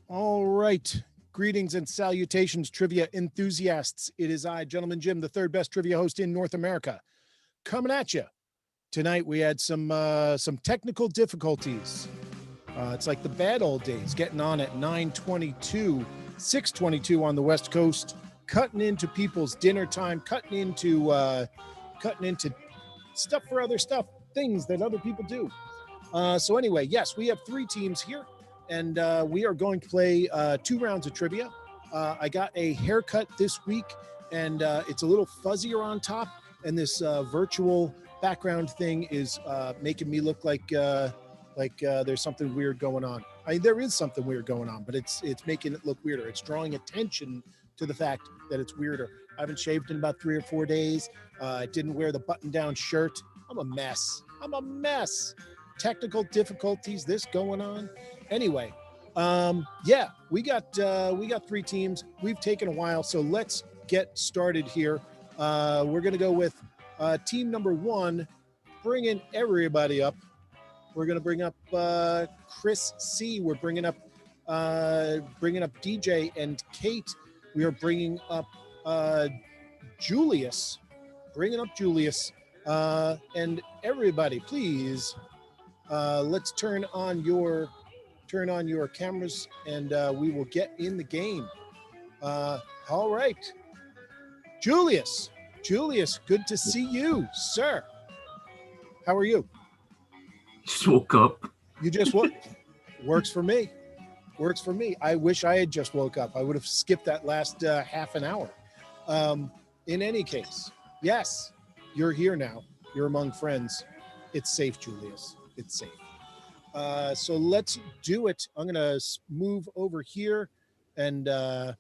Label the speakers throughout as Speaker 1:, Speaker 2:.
Speaker 1: All right. Greetings and salutations, trivia enthusiasts. It is I, Gentleman Jim, the third best trivia host in North America, coming at you. Tonight we had some technical difficulties. It's like the bad old days, getting on at 9:22, 6:22 on the West Coast, cutting into people's dinner time, cutting into stuff for other stuff, things that other people do. So anyway, yes, we have three teams here, and we are going to play 2 rounds of trivia. I got a haircut this week, and it's a little fuzzier on top, and this virtual background thing is making me look like there's something weird going on. I mean, there is something weird going on, but it's making it look weirder. It's drawing attention to the fact that it's weirder. I haven't shaved in about 3 or 4 days. I didn't wear the button-down shirt. I'm a mess. Technical difficulties, this going on. Anyway, yeah, we got 3 teams. We've taken a while, so let's get started here. We're gonna go with team number 1, bringing everybody up. We're gonna bring up Chris C. We're bringing up DJ and Kate. We are bringing up Julius. And everybody, please. Let's turn on your cameras, and we will get in the game. All right, Julius, good to see you, sir. How are you?
Speaker 2: Just woke up.
Speaker 1: You just woke. Works for me. I wish I had just woke up. I would have skipped that last half an hour. In any case, yes, you're here now. You're among friends. It's safe, Julius. It's safe. So let's do it. I'm going to move over here, and there.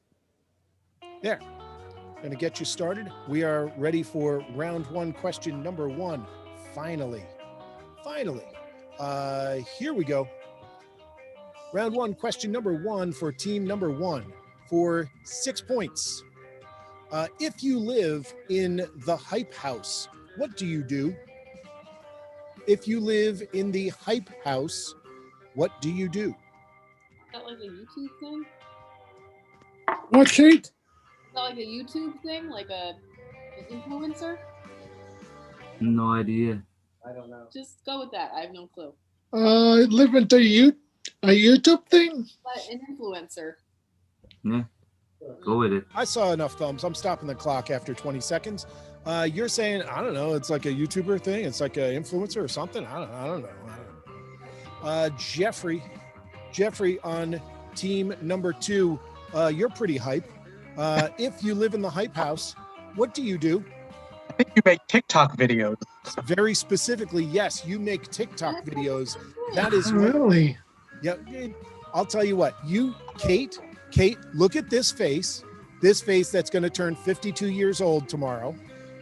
Speaker 1: Going to get you started. We are ready for round 1, question number 1. Finally. Here we go. Round 1, question number 1 for team number 1 for 6 points. If you live in the Hype House, what do you do? If you live in the Hype House, what do you do?
Speaker 3: Is that like a YouTube thing?
Speaker 4: What, Kate?
Speaker 3: Is that like a YouTube thing? Like an influencer?
Speaker 2: No idea.
Speaker 1: I don't know.
Speaker 3: Just go with that. I have no clue.
Speaker 4: Live into a YouTube thing?
Speaker 3: But an influencer.
Speaker 2: Yeah, go with it.
Speaker 1: I saw enough thumbs. I'm stopping the clock after 20 seconds. You're saying, I don't know, it's like a YouTuber thing. It's like an influencer or something. I don't know. Jeffrey on team number 2. You're pretty hype. If you live in the Hype House, what do you do?
Speaker 5: I think you make TikTok videos.
Speaker 1: Very specifically, yes, you make TikTok videos. That is
Speaker 4: Really?
Speaker 1: Yeah, I'll tell you what. You, Kate, look at this face. This face that's going to turn 52 years old tomorrow.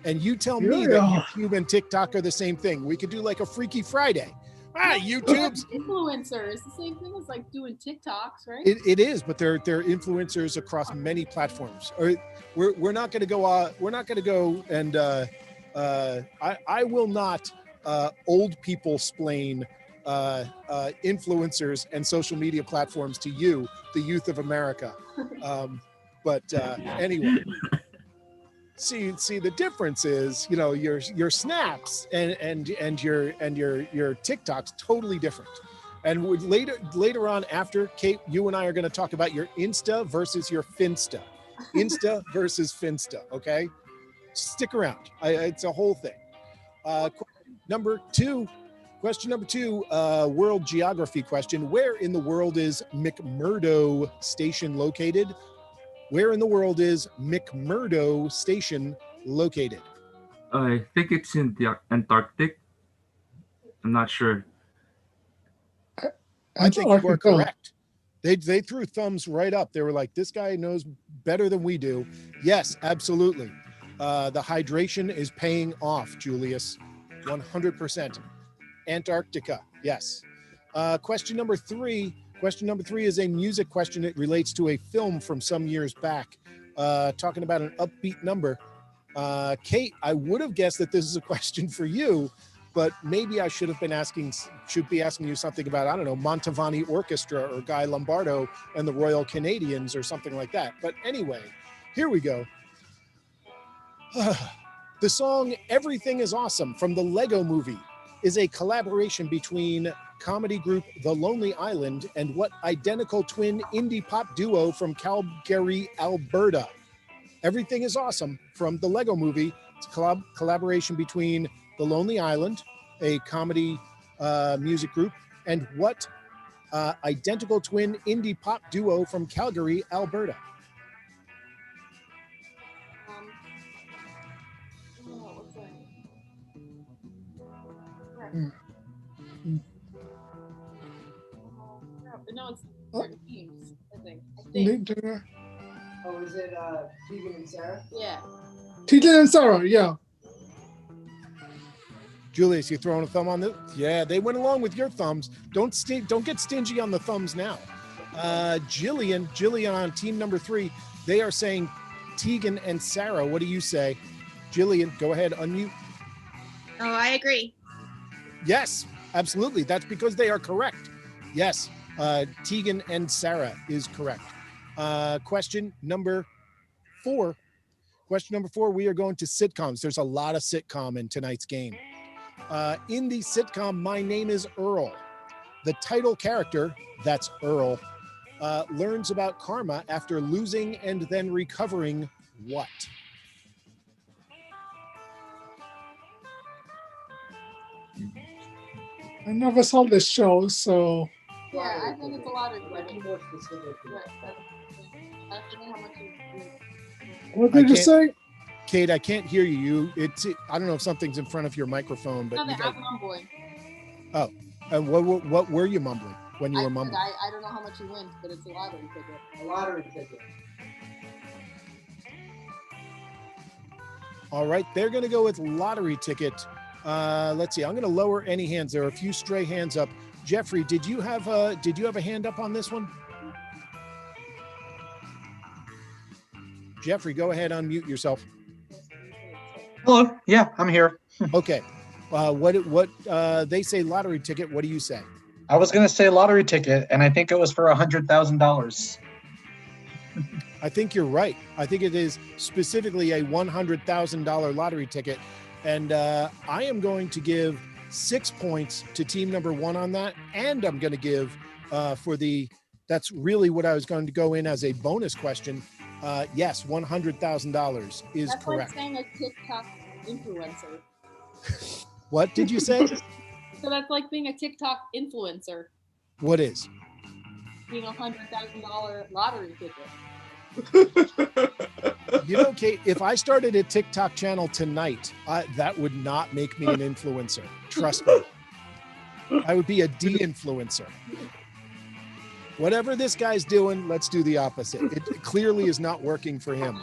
Speaker 1: And you tell me that YouTube and TikTok are the same thing. We could do like a Freaky Friday. YouTube's
Speaker 3: influencer is the same thing as like doing TikToks, right?
Speaker 1: It is, but they're influencers across many platforms. Or we're not going to go. We're not going to go and I will not old people splain influencers and social media platforms to you, the youth of America. But anyway. See, the difference is, you know, your snaps and your TikToks totally different. And later on, after Kate, you and I are going to talk about your Insta versus your Finsta, Insta versus Finsta. Okay, stick around. It's a whole thing. Question number two, world geography question. Where in the world is McMurdo Station located? Where in the world is McMurdo Station located?
Speaker 2: I think it's in the Antarctic. I'm not sure.
Speaker 1: I think you are correct. They threw thumbs right up. They were like, this guy knows better than we do. Yes, absolutely. The hydration is paying off, Julius. 100%. Antarctica, yes. Question number three is a music question. It relates to a film from some years back, talking about an upbeat number. Kate, I would have guessed that this is a question for you. but maybe I should be asking you something about, I don't know, Montevani Orchestra or Guy Lombardo and the Royal Canadians or something like that. But anyway, here we go. The song Everything is Awesome from the Lego Movie is a collaboration between comedy group The Lonely Island and what identical twin indie pop duo from Calgary, Alberta? Everything is Awesome from the Lego Movie. It's a collaboration between The Lonely Island, a comedy music group, and what identical twin indie pop duo from Calgary, Alberta?
Speaker 3: What's that? No, it's certain teams, I think.
Speaker 6: Oh, is it Tegan and Sarah?
Speaker 3: Yeah.
Speaker 4: Tegan and Sarah, yeah.
Speaker 1: Julius, you throwing a thumb on this? Yeah, they went along with your thumbs. Don't get stingy on the thumbs now. Jillian on team number 3, they are saying Tegan and Sarah. What do you say? Jillian, go ahead, unmute.
Speaker 7: Oh, I agree.
Speaker 1: Yes, absolutely. That's because they are correct. Yes, Tegan and Sarah is correct. Question number 4. Question number 4, we are going to sitcoms. There's a lot of sitcom in tonight's game. In the sitcom My Name is Earl, the title character, that's Earl, learns about karma after losing and then recovering what?
Speaker 4: I never saw this show, so.
Speaker 3: Yeah, I think it's a lottery
Speaker 6: Like
Speaker 3: ticket.
Speaker 6: more specific.
Speaker 3: I don't know how much you win.
Speaker 4: What did you say?
Speaker 1: Kate, I can't hear you. I don't know if something's in front of your microphone, but
Speaker 3: No, I'm mumbling.
Speaker 1: Oh, and what were you mumbling when you were mumbling?
Speaker 3: I don't know how much you win, but it's a lottery ticket.
Speaker 6: A lottery ticket.
Speaker 1: All right, they're going to go with lottery ticket. Let's see. I'm going to lower any hands. There are a few stray hands up. Jeffrey, did you have a hand up on this one? Jeffrey, go ahead, unmute yourself.
Speaker 5: Hello. Yeah, I'm here.
Speaker 1: Okay. What they say lottery ticket. What do you say?
Speaker 5: I was gonna say lottery ticket, and I think it was for $100,000.
Speaker 1: I think you're right. I think it is specifically a $100,000 lottery ticket. And I am going to give 6 points to team number 1 on that. And I'm going to give that's really what I was going to go in as a bonus question. Yes, $100,000 is
Speaker 3: That's
Speaker 1: correct.
Speaker 3: like saying a TikTok influencer.
Speaker 1: What did you say?
Speaker 3: So that's like being a TikTok influencer,
Speaker 1: What is?
Speaker 3: being $100,000 lottery ticket.
Speaker 1: You know, Kate, if I started a TikTok channel tonight, that would not make me an influencer. Trust me. I would be a de-influencer. Whatever this guy's doing, let's do the opposite. It clearly is not working for him.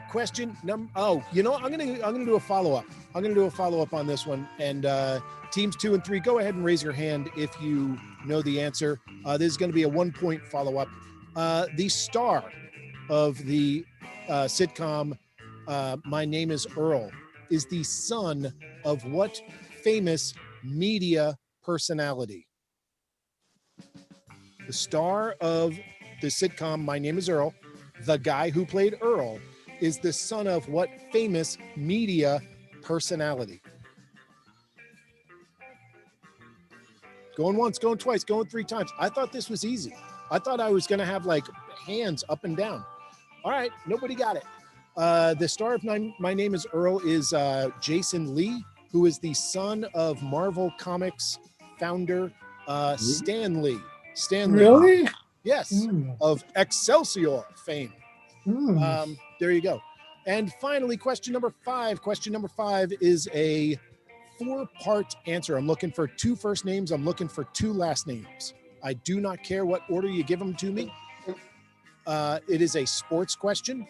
Speaker 1: Question number. Oh, you know, I'm gonna do a follow-up. I'm gonna do a follow-up on this one. And teams 2 and 3, go ahead and raise your hand if you know the answer. This is going to be a 1-point follow-up. The star of the sitcom My Name is Earl is the son of what famous media personality? The star of the sitcom My Name is Earl, the guy who played Earl, is the son of what famous media personality? Going once, going twice, going 3 times. I thought this was easy. I thought I was going to have like hands up and down. All right, nobody got it. The star of My Name is Earl is Jason Lee, who is the son of Marvel Comics founder Stan Lee. Stan Lee.
Speaker 4: Really?
Speaker 1: Yes, of Excelsior fame. There you go. And finally, question number 5. Question number 5 is a 4-part answer. I'm looking for 2 first names. I'm looking for 2 last names. I do not care what order you give them to me. It is a sports question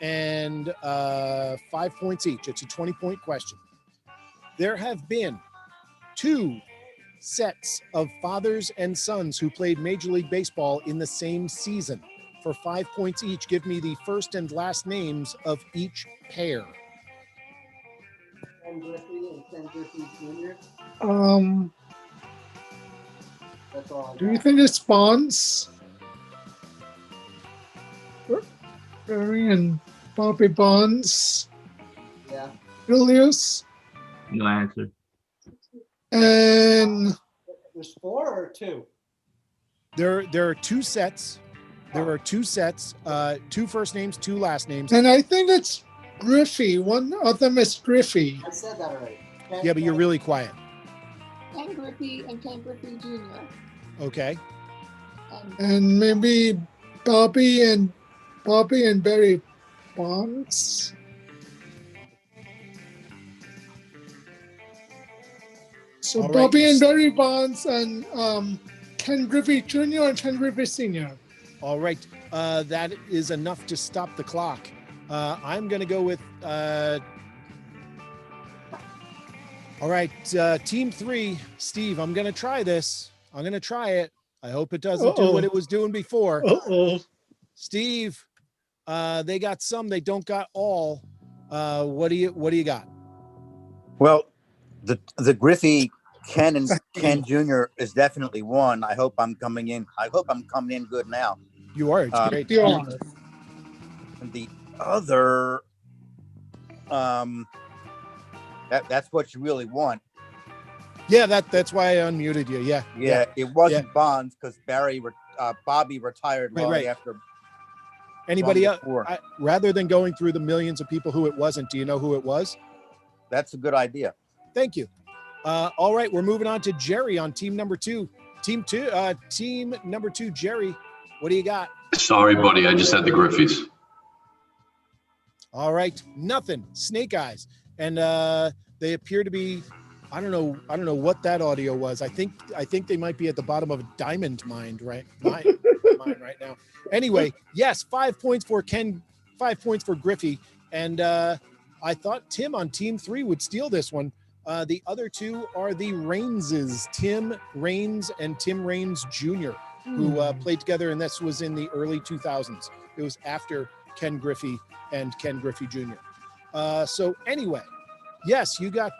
Speaker 1: and 5 points each. It's a 20-point question. There have been 2 sets of fathers and sons who played Major League Baseball in the same season. For 5 points each, give me the first and last names of each pair.
Speaker 6: Ken Griffey and Ken Griffey Jr.? That's all I
Speaker 4: Do you
Speaker 6: got.
Speaker 4: think it's Bonds? Barry and Bobby Bonds,
Speaker 6: Yeah.
Speaker 4: Julius,
Speaker 2: No answer.
Speaker 4: and
Speaker 6: There's 4 or 2?
Speaker 1: There are 2 sets. There are 2 sets. 2 first names, 2 last names.
Speaker 4: I think it's Griffey. One of them is Griffey.
Speaker 6: I said that already.
Speaker 1: Yeah, but you're really quiet.
Speaker 3: Ken Griffey and Ken Griffey Jr.
Speaker 1: Okay.
Speaker 4: And maybe Bobby and Barry Bonds. So
Speaker 1: All right.
Speaker 4: Bobby and Barry Bonds and Ken Griffey Jr. and Ken Griffey Sr.
Speaker 1: All right. That is enough to stop the clock. I'm going to go with. All right. Team 3, Steve, I'm going to try this. I'm going to try it. I hope it doesn't do what it was doing before.
Speaker 4: Uh-oh.
Speaker 1: Steve, they got some, they don't got all. What do you got?
Speaker 8: Well, the Griffey Ken and Ken Jr. is definitely one. I hope I'm coming in good now.
Speaker 1: You are. It's great.
Speaker 4: You are.
Speaker 8: And the other, that's what you really want.
Speaker 1: Yeah, that's why I unmuted you. Yeah.
Speaker 8: It wasn't Bonds because Bobby retired long after.
Speaker 1: Anybody else? Rather than going through the millions of people who it wasn't, do you know who it was?
Speaker 8: That's a good idea.
Speaker 1: Thank you. All right, we're moving on to Jerry on team number 2. Team number 2, Jerry, what do you got?
Speaker 9: Sorry, buddy. I just had the Griffies.
Speaker 1: All right, nothing. Snake Eyes, and they appear to be. I don't know what that audio was. I think they might be at the bottom of a diamond mine right now. Anyway, yes, 5 points for Ken, 5 points for Griffey, and I thought Tim on team 3 would steal this one. The other 2 are the Rainses, Tim Raines and Tim Raines Jr., who played together, and this was in the early 2000s. It was after Ken Griffey and Ken Griffey Jr. So anyway, yes, you got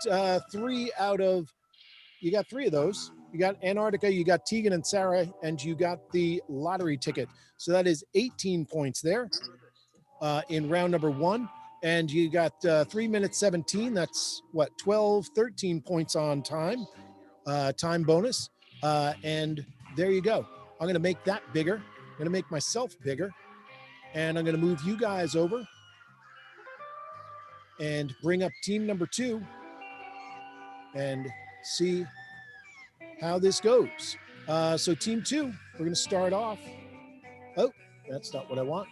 Speaker 1: 3 of those. You got Antarctica, you got Tegan and Sarah, and you got the lottery ticket. So that is 18 points there in round number 1. And you got 3 minutes 17. That's 13 points on time bonus. And there you go. I'm going to make that bigger. I'm going to make myself bigger. And I'm going to move you guys over and bring up team number 2 and see how this goes. So team 2, we're going to start off. Oh, that's not what I want.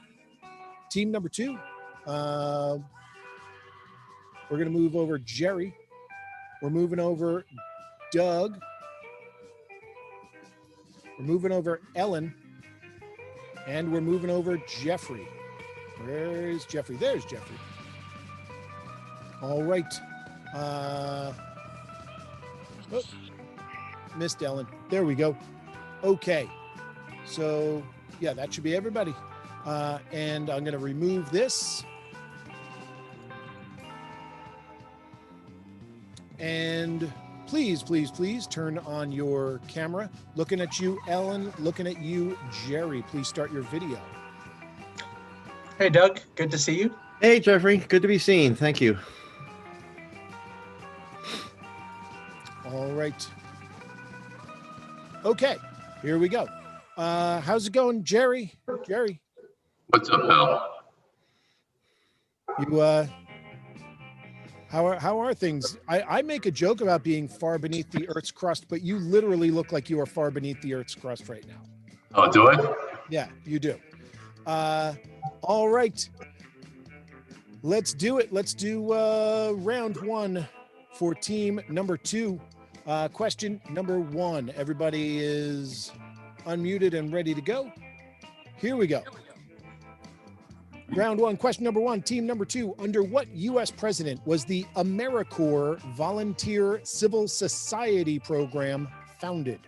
Speaker 1: Team number 2. We're going to move over Jerry. We're moving over Doug. We're moving over Ellen. And we're moving over Jeffrey. Where is Jeffrey? There's Jeffrey. All right. Missed Ellen. There we go. Okay. So, yeah, that should be everybody. And I'm going to remove this. And please, please, please turn on your camera. Looking at you, Ellen. Looking at you, Jerry. Please start your video.
Speaker 5: Hey, Doug. Good to see you.
Speaker 10: Hey, Jeffrey. Good to be seen. Thank you.
Speaker 1: All right. Okay, here we go. How's it going, Jerry? Jerry.
Speaker 9: What's up, pal?
Speaker 1: You how are things? I make a joke about being far beneath the Earth's crust, but you literally look like you are far beneath the Earth's crust right now.
Speaker 9: Oh, do I?
Speaker 1: Yeah, you do. All right. Let's do it. Let's do round 1 for team number 2. Question number 1. Everybody is unmuted and ready to go. Here we go. Round 1, question number 1, team number 2. Under what U.S. president was the AmeriCorps Volunteer Civil Society program founded?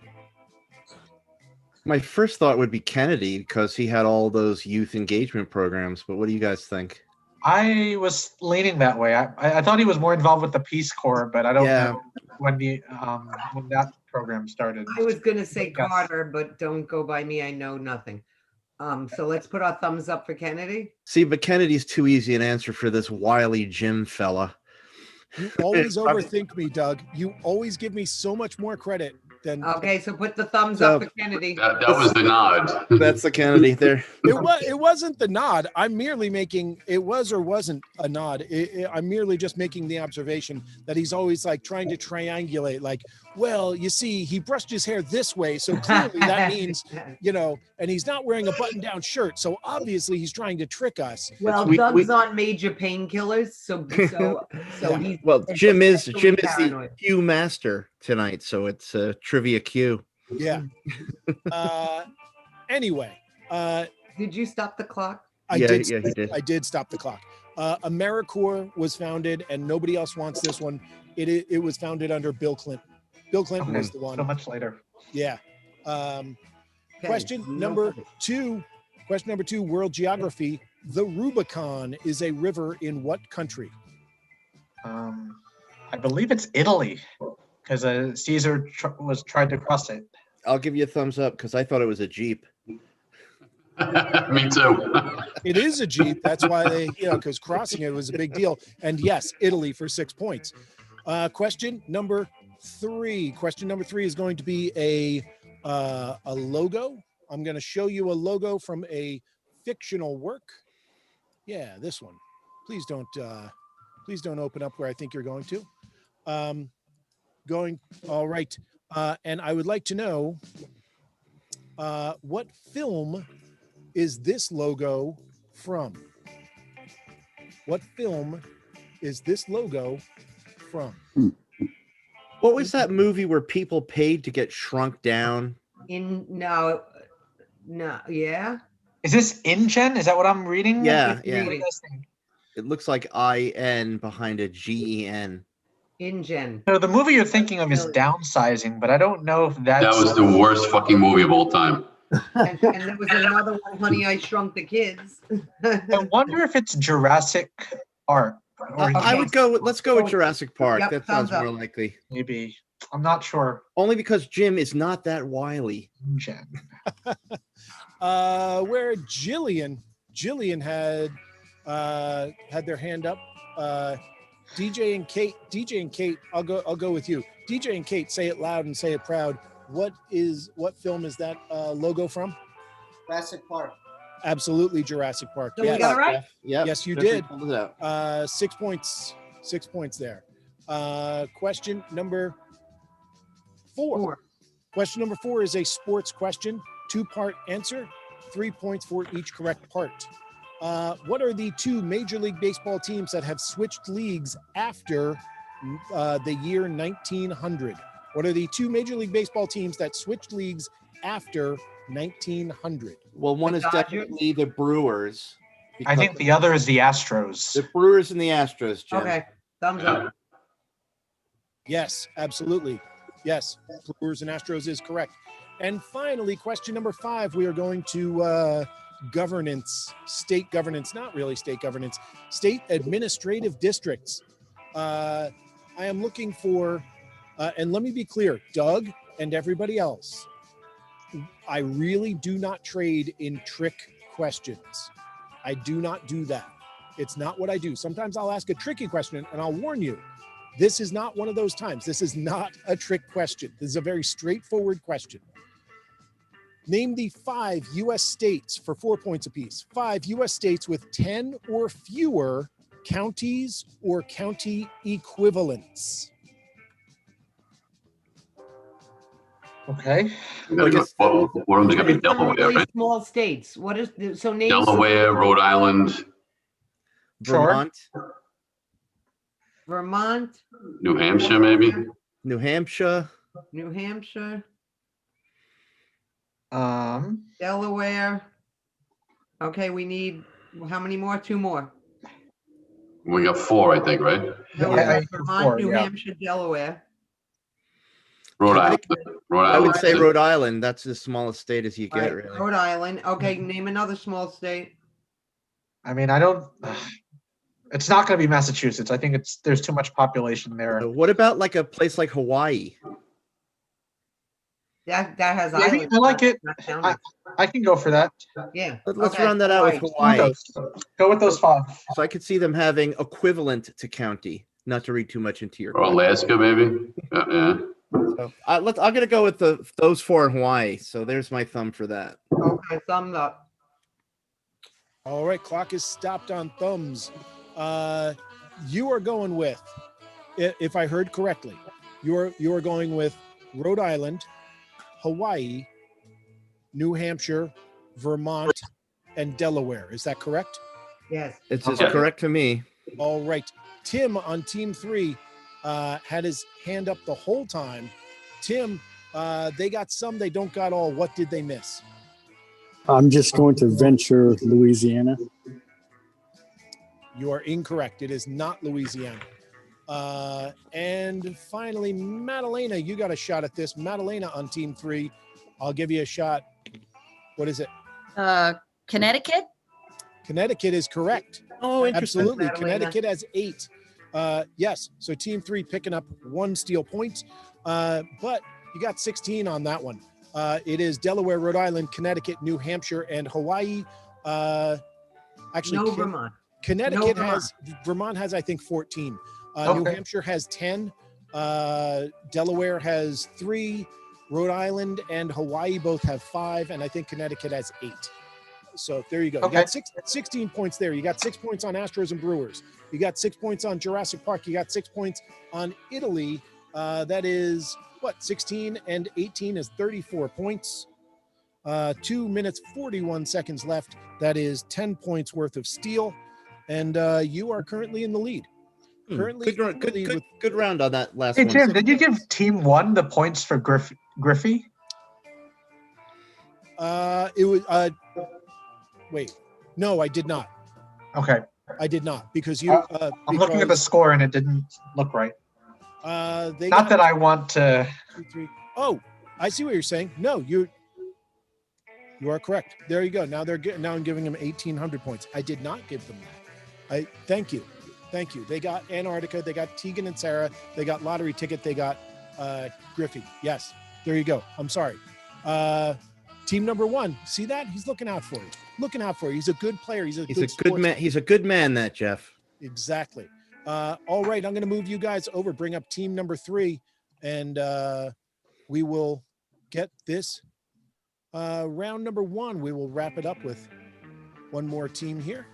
Speaker 10: My first thought would be Kennedy because he had all those youth engagement programs, but what do you guys think?
Speaker 5: I was leaning that way. I thought he was more involved with the Peace Corps, but I don't
Speaker 10: Yeah.
Speaker 5: know when that program started.
Speaker 6: I was gonna say
Speaker 5: Yes.
Speaker 6: Carter, but don't go by me. I know nothing. So let's put our thumbs up for Kennedy.
Speaker 10: See, but Kennedy's too easy an answer for this wily Jim fella.
Speaker 1: You always overthink me, Doug. You always give me so much more credit than
Speaker 6: Okay, so put the thumbs
Speaker 10: So-
Speaker 6: up for Kennedy.
Speaker 9: That was the nod.
Speaker 10: That's the Kennedy there.
Speaker 1: it wasn't the nod. I'm merely making it was or wasn't a nod. I'm merely just making the observation that he's always like trying to triangulate. Like, well, you see, he brushed his hair this way, so clearly that means and he's not wearing a button-down shirt, so obviously he's trying to trick us.
Speaker 6: Well,
Speaker 10: We-
Speaker 6: Doug's on major painkillers, so he's
Speaker 10: Well, Jim is
Speaker 6: especially
Speaker 10: the
Speaker 6: paranoid.
Speaker 10: Q master tonight, so it's a trivia Q.
Speaker 1: Yeah. Anyway,
Speaker 6: Did you stop the clock?
Speaker 1: I
Speaker 10: Yeah,
Speaker 1: did.
Speaker 10: yeah, he did.
Speaker 1: I did stop the clock. AmeriCorps was founded, and nobody else wants this one. It was founded under Bill Clinton. Bill Clinton was the one.
Speaker 5: So much later.
Speaker 1: Yeah.
Speaker 6: Okay,
Speaker 1: Question
Speaker 6: no
Speaker 1: number
Speaker 6: problem.
Speaker 1: 2. Question number 2. World geography. The Rubicon is a river in what country?
Speaker 5: I believe it's Italy, because Caesar tried to cross it.
Speaker 10: I'll give you a thumbs up because I thought it was a Jeep.
Speaker 9: Me too.
Speaker 1: It is a Jeep. That's why they, because crossing it was a big deal. And yes, Italy for 6 points. Question number 3. Question number 3 is going to be a logo. I'm going to show you a logo from a fictional work. Yeah, this one. Please don't open up where I think you're going to. All right. And I would like to know what film is this logo from? What film is this logo from?
Speaker 10: What was that movie where people paid to get shrunk down?
Speaker 6: No, yeah.
Speaker 5: Is this InGen? Is that what I'm reading?
Speaker 10: Yeah,
Speaker 6: It's
Speaker 10: yeah.
Speaker 5: What do
Speaker 6: reading.
Speaker 5: you guys think?
Speaker 10: It looks like IN behind a GEN.
Speaker 6: InGen.
Speaker 5: No, the movie you're thinking of is Downsizing, but I don't know if that's.
Speaker 9: That was the worst fucking movie of all time.
Speaker 6: And there was another one, Honey, I Shrunk the Kids.
Speaker 5: I wonder if it's Jurassic Park. Or
Speaker 10: I would go. Let's go with
Speaker 6: Go-
Speaker 10: Jurassic Park.
Speaker 6: Yep,
Speaker 10: That sounds
Speaker 6: thumbs
Speaker 10: more
Speaker 6: up.
Speaker 10: likely.
Speaker 5: maybe. I'm not sure.
Speaker 10: Only because Jim is not that wily.
Speaker 5: InGen.
Speaker 1: Where Jillian had their hand up. DJ and Kate, I'll go with you. DJ and Kate, say it loud and say it proud. What film is that logo from?
Speaker 6: Jurassic Park.
Speaker 1: Absolutely Jurassic Park.
Speaker 6: So we
Speaker 1: Yes.
Speaker 6: got it right?
Speaker 10: Yep.
Speaker 1: Yes, you
Speaker 10: Jeffrey
Speaker 1: did.
Speaker 10: pulled it out.
Speaker 1: 6 points. 6 points there. Question number 4. Question number 4 is a sports question. 2-part answer. 3 points for each correct part. What are the 2 Major League Baseball teams that have switched leagues after the year 1900? What are the 2 Major League Baseball teams that switched leagues after 1900?
Speaker 10: Well, one
Speaker 6: The
Speaker 10: is
Speaker 6: Dodgers?
Speaker 10: definitely the Brewers.
Speaker 5: I think the other is the Astros.
Speaker 10: the Brewers and the Astros, Jim.
Speaker 6: Okay, thumbs up.
Speaker 1: Yes, absolutely. Yes, Brewers and Astros is correct. And finally, question number 5, we are going to governance, state governance, not really state governance, state administrative districts. I am looking for, and let me be clear, Doug and everybody else, I really do not trade in trick questions. I do not do that. It's not what I do. Sometimes I'll ask a tricky question and I'll warn you, this is not one of those times. This is not a trick question. This is a very straightforward question. Name the 5 U.S. states for 4 points apiece. 5 U.S. states with 10 or fewer counties or county equivalents.
Speaker 5: Okay.
Speaker 9: One of them's gonna be Delaware,
Speaker 6: Really
Speaker 9: right?
Speaker 6: small states. What is so name?
Speaker 9: Delaware, Rhode Island,
Speaker 5: Sure.
Speaker 10: Vermont,
Speaker 6: Vermont,
Speaker 9: New Hampshire, maybe.
Speaker 10: New Hampshire,
Speaker 6: New Hampshire,
Speaker 5: Delaware.
Speaker 6: Okay, we need how many more? 2 more.
Speaker 9: We got 4, I think, right?
Speaker 6: No, we
Speaker 5: Yeah,
Speaker 6: got
Speaker 5: I heard
Speaker 6: Vermont,
Speaker 5: 4,
Speaker 6: New
Speaker 5: yeah.
Speaker 6: Hampshire, Delaware.
Speaker 9: Rhode Island. Rhode
Speaker 10: I
Speaker 9: Island.
Speaker 10: would say Rhode Island. That's the smallest state as you
Speaker 6: All
Speaker 10: get,
Speaker 6: right,
Speaker 10: really.
Speaker 6: Rhode Island. Okay, name another small state.
Speaker 5: I mean, I don't. It's not going to be Massachusetts. I think there's too much population there.
Speaker 10: What about like a place like Hawaii?
Speaker 6: That has
Speaker 5: Maybe,
Speaker 6: islands.
Speaker 5: I like it.
Speaker 6: not counties.
Speaker 5: I can go for that.
Speaker 6: Yeah.
Speaker 10: Let's
Speaker 6: okay,
Speaker 10: run that out with
Speaker 6: Hawaii.
Speaker 10: Hawaii.
Speaker 5: Go with those 5.
Speaker 10: So I could see them having equivalent to county. Not to read too much into your.
Speaker 9: Or Alaska, maybe. Yeah.
Speaker 10: So, I'm gonna go with those 4 in Hawaii. So there's my thumb for that.
Speaker 6: Okay, thumbs up.
Speaker 1: All right, clock is stopped on thumbs. You are going with, if I heard correctly, you are going with Rhode Island, Hawaii, New Hampshire, Vermont, and Delaware. Is that correct?
Speaker 6: Yes.
Speaker 10: It's just
Speaker 9: Okay.
Speaker 10: correct to me.
Speaker 1: All right. Tim on team 3 had his hand up the whole time. Tim, they got some, they don't got all. What did they miss?
Speaker 11: I'm just going to venture Louisiana.
Speaker 1: You are incorrect. It is not Louisiana. And finally, Madalena, you got a shot at this. Madalena on team 3. I'll give you a shot. What is it?
Speaker 7: Connecticut?
Speaker 1: Connecticut is correct.
Speaker 10: Oh, interesting.
Speaker 1: Absolutely.
Speaker 6: Madalena.
Speaker 1: Connecticut has 8. Yes. So team 3 picking up 1 steal point. But you got 16 on that one. It is Delaware, Rhode Island, Connecticut, New Hampshire, and Hawaii. Actually,
Speaker 6: No Vermont.
Speaker 1: Connecticut
Speaker 6: No,
Speaker 1: has, Vermont has, I think, 14. New
Speaker 5: Okay.
Speaker 1: Hampshire has 10. Delaware has 3. Rhode Island and Hawaii both have 5. And I think Connecticut has 8. So there you go. You
Speaker 5: Okay.
Speaker 1: got 16 points there. You got 6 points on Astros and Brewers. You got 6 points on Jurassic Park. You got 6 points on Italy. That is what? 16 and 18 is 34 points. 2 minutes, 41 seconds left. That is 10 points worth of steal. And you are currently in the lead. Currently in the lead with-
Speaker 10: Good round on that last
Speaker 5: Hey,
Speaker 10: one.
Speaker 5: Tim, did you give team 1 the points for Griffey?
Speaker 1: It was, wait, no, I did not.
Speaker 5: Okay.
Speaker 1: I did not because you,
Speaker 5: I'm looking at the score and it didn't look right.
Speaker 1: they
Speaker 5: Not
Speaker 1: got
Speaker 5: that I want to.
Speaker 1: 2, 3. Oh, I see what you're saying. No, you are correct. There you go. Now now I'm giving them 1,800 points. I did not give them that. Thank you. They got Antarctica. They got Tegan and Sarah. They got lottery ticket. They got Griffey. Yes. There you go. I'm sorry. Team number 1. See that? He's looking out for you. He's a good player. He's a
Speaker 10: good man. He's a good man, that Jeff.
Speaker 1: Exactly. All right. I'm going to move you guys over, bring up team number 3, and we will get this round number 1. We will wrap it up with one more team here.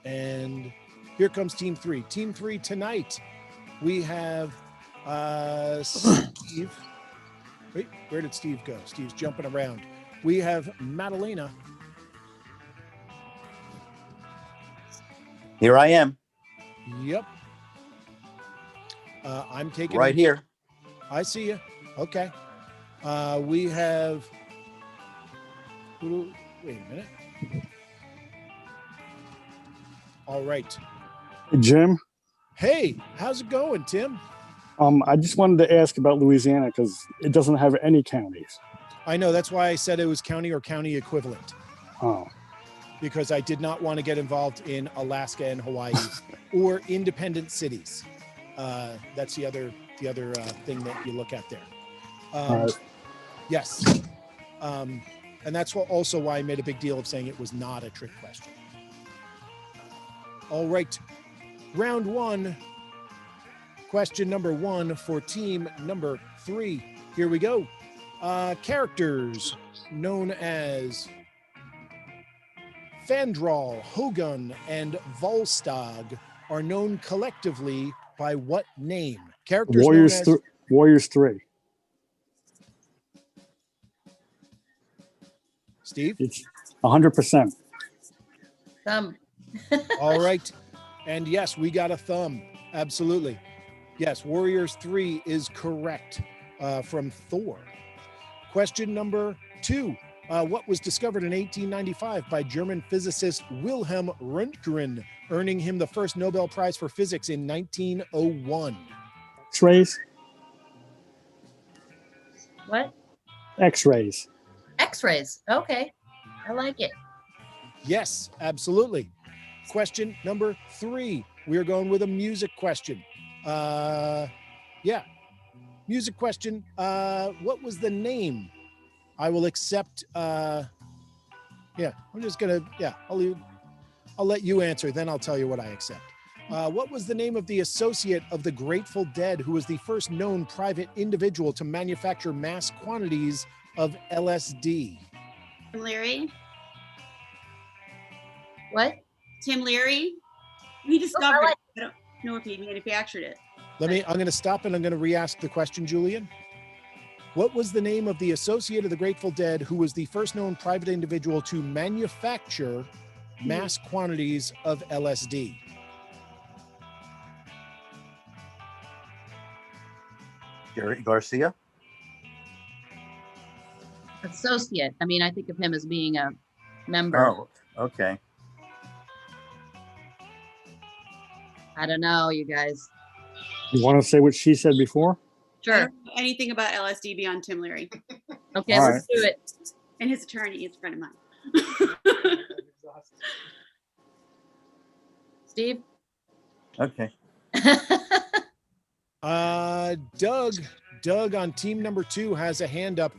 Speaker 1: And here comes team 3. Team 3 tonight, we have Steve. Wait, where did Steve go? Steve's jumping around. We have Madalena.
Speaker 8: Here I am.
Speaker 1: Yep. I'm taking
Speaker 8: Right here.
Speaker 1: I see you. Okay. We have. Wait a minute. All right.
Speaker 11: Hey, Jim,
Speaker 1: Hey, how's it going, Tim?
Speaker 11: I just wanted to ask about Louisiana because it doesn't have any counties.
Speaker 1: I know that's why I said it was county or county equivalent,
Speaker 11: Oh,
Speaker 1: because I did not want to get involved in Alaska and Hawaii or independent cities. That's the other thing that you look at there.
Speaker 11: right.
Speaker 1: Yes. And that's also why I made a big deal of saying it was not a trick question. All right. Round 1. Question number 1 for team number 3. Here we go. Characters known as Fandral, Hogun, and Volstagg are known collectively by what name? Characters
Speaker 11: Warriors,
Speaker 1: known as...
Speaker 11: Warriors 3.
Speaker 1: Steve?
Speaker 11: It's 100%.
Speaker 1: All right. And yes, we got a thumb. Absolutely. Yes, Warriors 3 is correct from Thor. Question number 2. What was discovered in 1895 by German physicist Wilhelm Röntgen, earning him the first Nobel Prize for Physics in 1901?
Speaker 11: X-rays?
Speaker 7: What?
Speaker 11: X-rays.
Speaker 7: X-rays. Okay. I like it.
Speaker 1: Yes, absolutely. Question number 3. We are going with a music question. Yeah. Music question. What was the name? I will accept. I'm just gonna. Yeah, I'll let you answer. Then I'll tell you what I accept. What was the name of the associate of the Grateful Dead who was the first known private individual to manufacture mass quantities of LSD?
Speaker 12: Tim Leary.
Speaker 7: What?
Speaker 12: Tim Leary. He discovered it. I don't know if he manufactured it.
Speaker 1: I'm going to stop and I'm going to re-ask the question, Julian. What was the name of the associate of the Grateful Dead who was the first known private individual to manufacture mass quantities of LSD?
Speaker 8: Gary Garcia.
Speaker 7: Associate. I mean, I think of him as being a member.
Speaker 8: Oh, okay.
Speaker 7: I don't know, you guys.
Speaker 11: You want to say what she said before?
Speaker 12: I
Speaker 7: Sure.
Speaker 12: don't know anything about LSD beyond Tim Leary.
Speaker 7: Okay,
Speaker 11: All
Speaker 7: let's do it.
Speaker 12: And his attorney is a friend of mine.
Speaker 7: Steve?
Speaker 8: Okay.
Speaker 1: Doug on team number 2 has a hand up.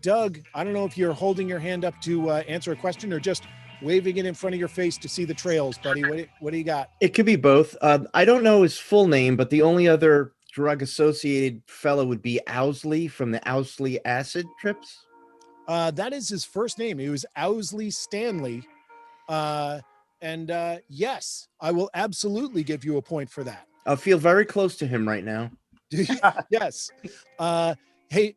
Speaker 1: Doug, I don't know if you're holding your hand up to answer a question or just waving it in front of your face to see the trails, buddy. What do you got?
Speaker 10: It could be both. I don't know his full name, but the only other drug-associated fellow would be Owsley from the Owsley acid trips.
Speaker 1: That is his first name. He was Owsley Stanley. Yes, I will absolutely give you a point for that.
Speaker 10: I feel very close to him right now.
Speaker 1: Yes. I'm going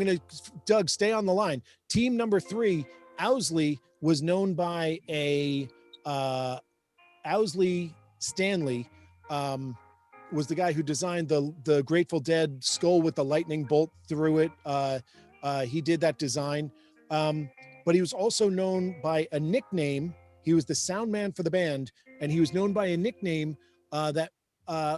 Speaker 1: to, Doug, stay on the line. Team number 3, Owsley was known by a Owsley Stanley, was the guy who designed the Grateful Dead skull with the lightning bolt through it. He did that design. But he was also known by a nickname. He was the sound man for the band, and he was known by a nickname that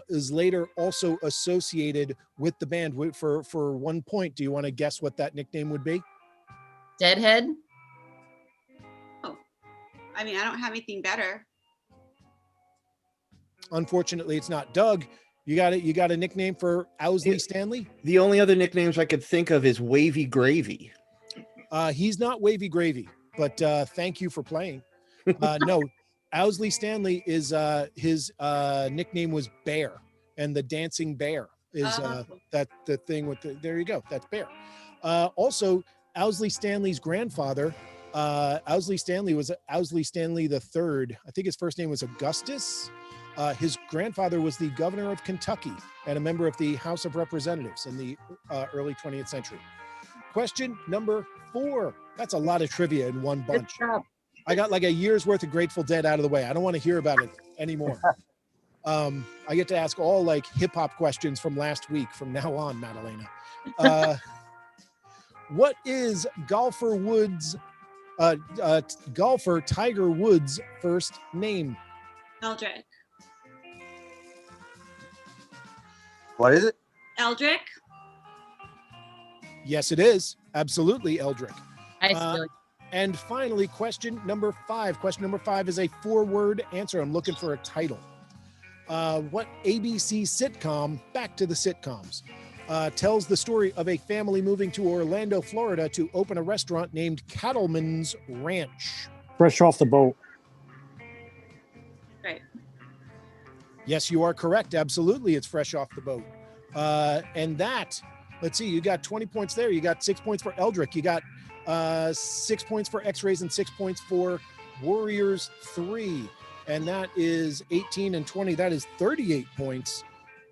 Speaker 1: is later also associated with the band. For 1 point, do you want to guess what that nickname would be?
Speaker 7: Deadhead?
Speaker 12: Oh, I mean, I don't have anything better.
Speaker 1: Unfortunately, it's not. Doug, you got it. You got a nickname for Owsley Stanley?
Speaker 10: The only other nicknames I could think of is Wavy Gravy.
Speaker 1: He's not Wavy Gravy, but thank you for playing. No, Owsley Stanley is his nickname was Bear, and the dancing bear is that the thing with the, there you go, that's Bear. Also, Owsley Stanley's grandfather, Owsley Stanley was Owsley Stanley III. I think his first name was Augustus. His grandfather was the governor of Kentucky and a member of the House of Representatives in the early 20th century. Question number 4. That's a lot of trivia in one bunch. I got like a year's worth of Grateful Dead out of the way. I don't want to hear about it anymore. I get to ask all like hip hop questions from last week from now on, Madalena. What is golfer Tiger Woods' first name?
Speaker 12: Eldrick.
Speaker 8: What is it?
Speaker 12: Eldrick.
Speaker 1: Yes, it is. Absolutely, Eldrick.
Speaker 7: I
Speaker 1: And finally, question number 5. Question number 5 is a 4-word answer. I'm looking for a title. What ABC sitcom, back to the sitcoms, tells the story of a family moving to Orlando, Florida to open a restaurant named Cattleman's Ranch?
Speaker 11: Fresh Off the Boat.
Speaker 12: Right.
Speaker 1: Yes, you are correct. Absolutely. It's Fresh Off the Boat. And that, let's see, you got 20 points there. You got 6 points for Eldrick. You got 6 points for X-Rays and 6 points for Warriors 3. And that is 18 and 20. That is 38 points.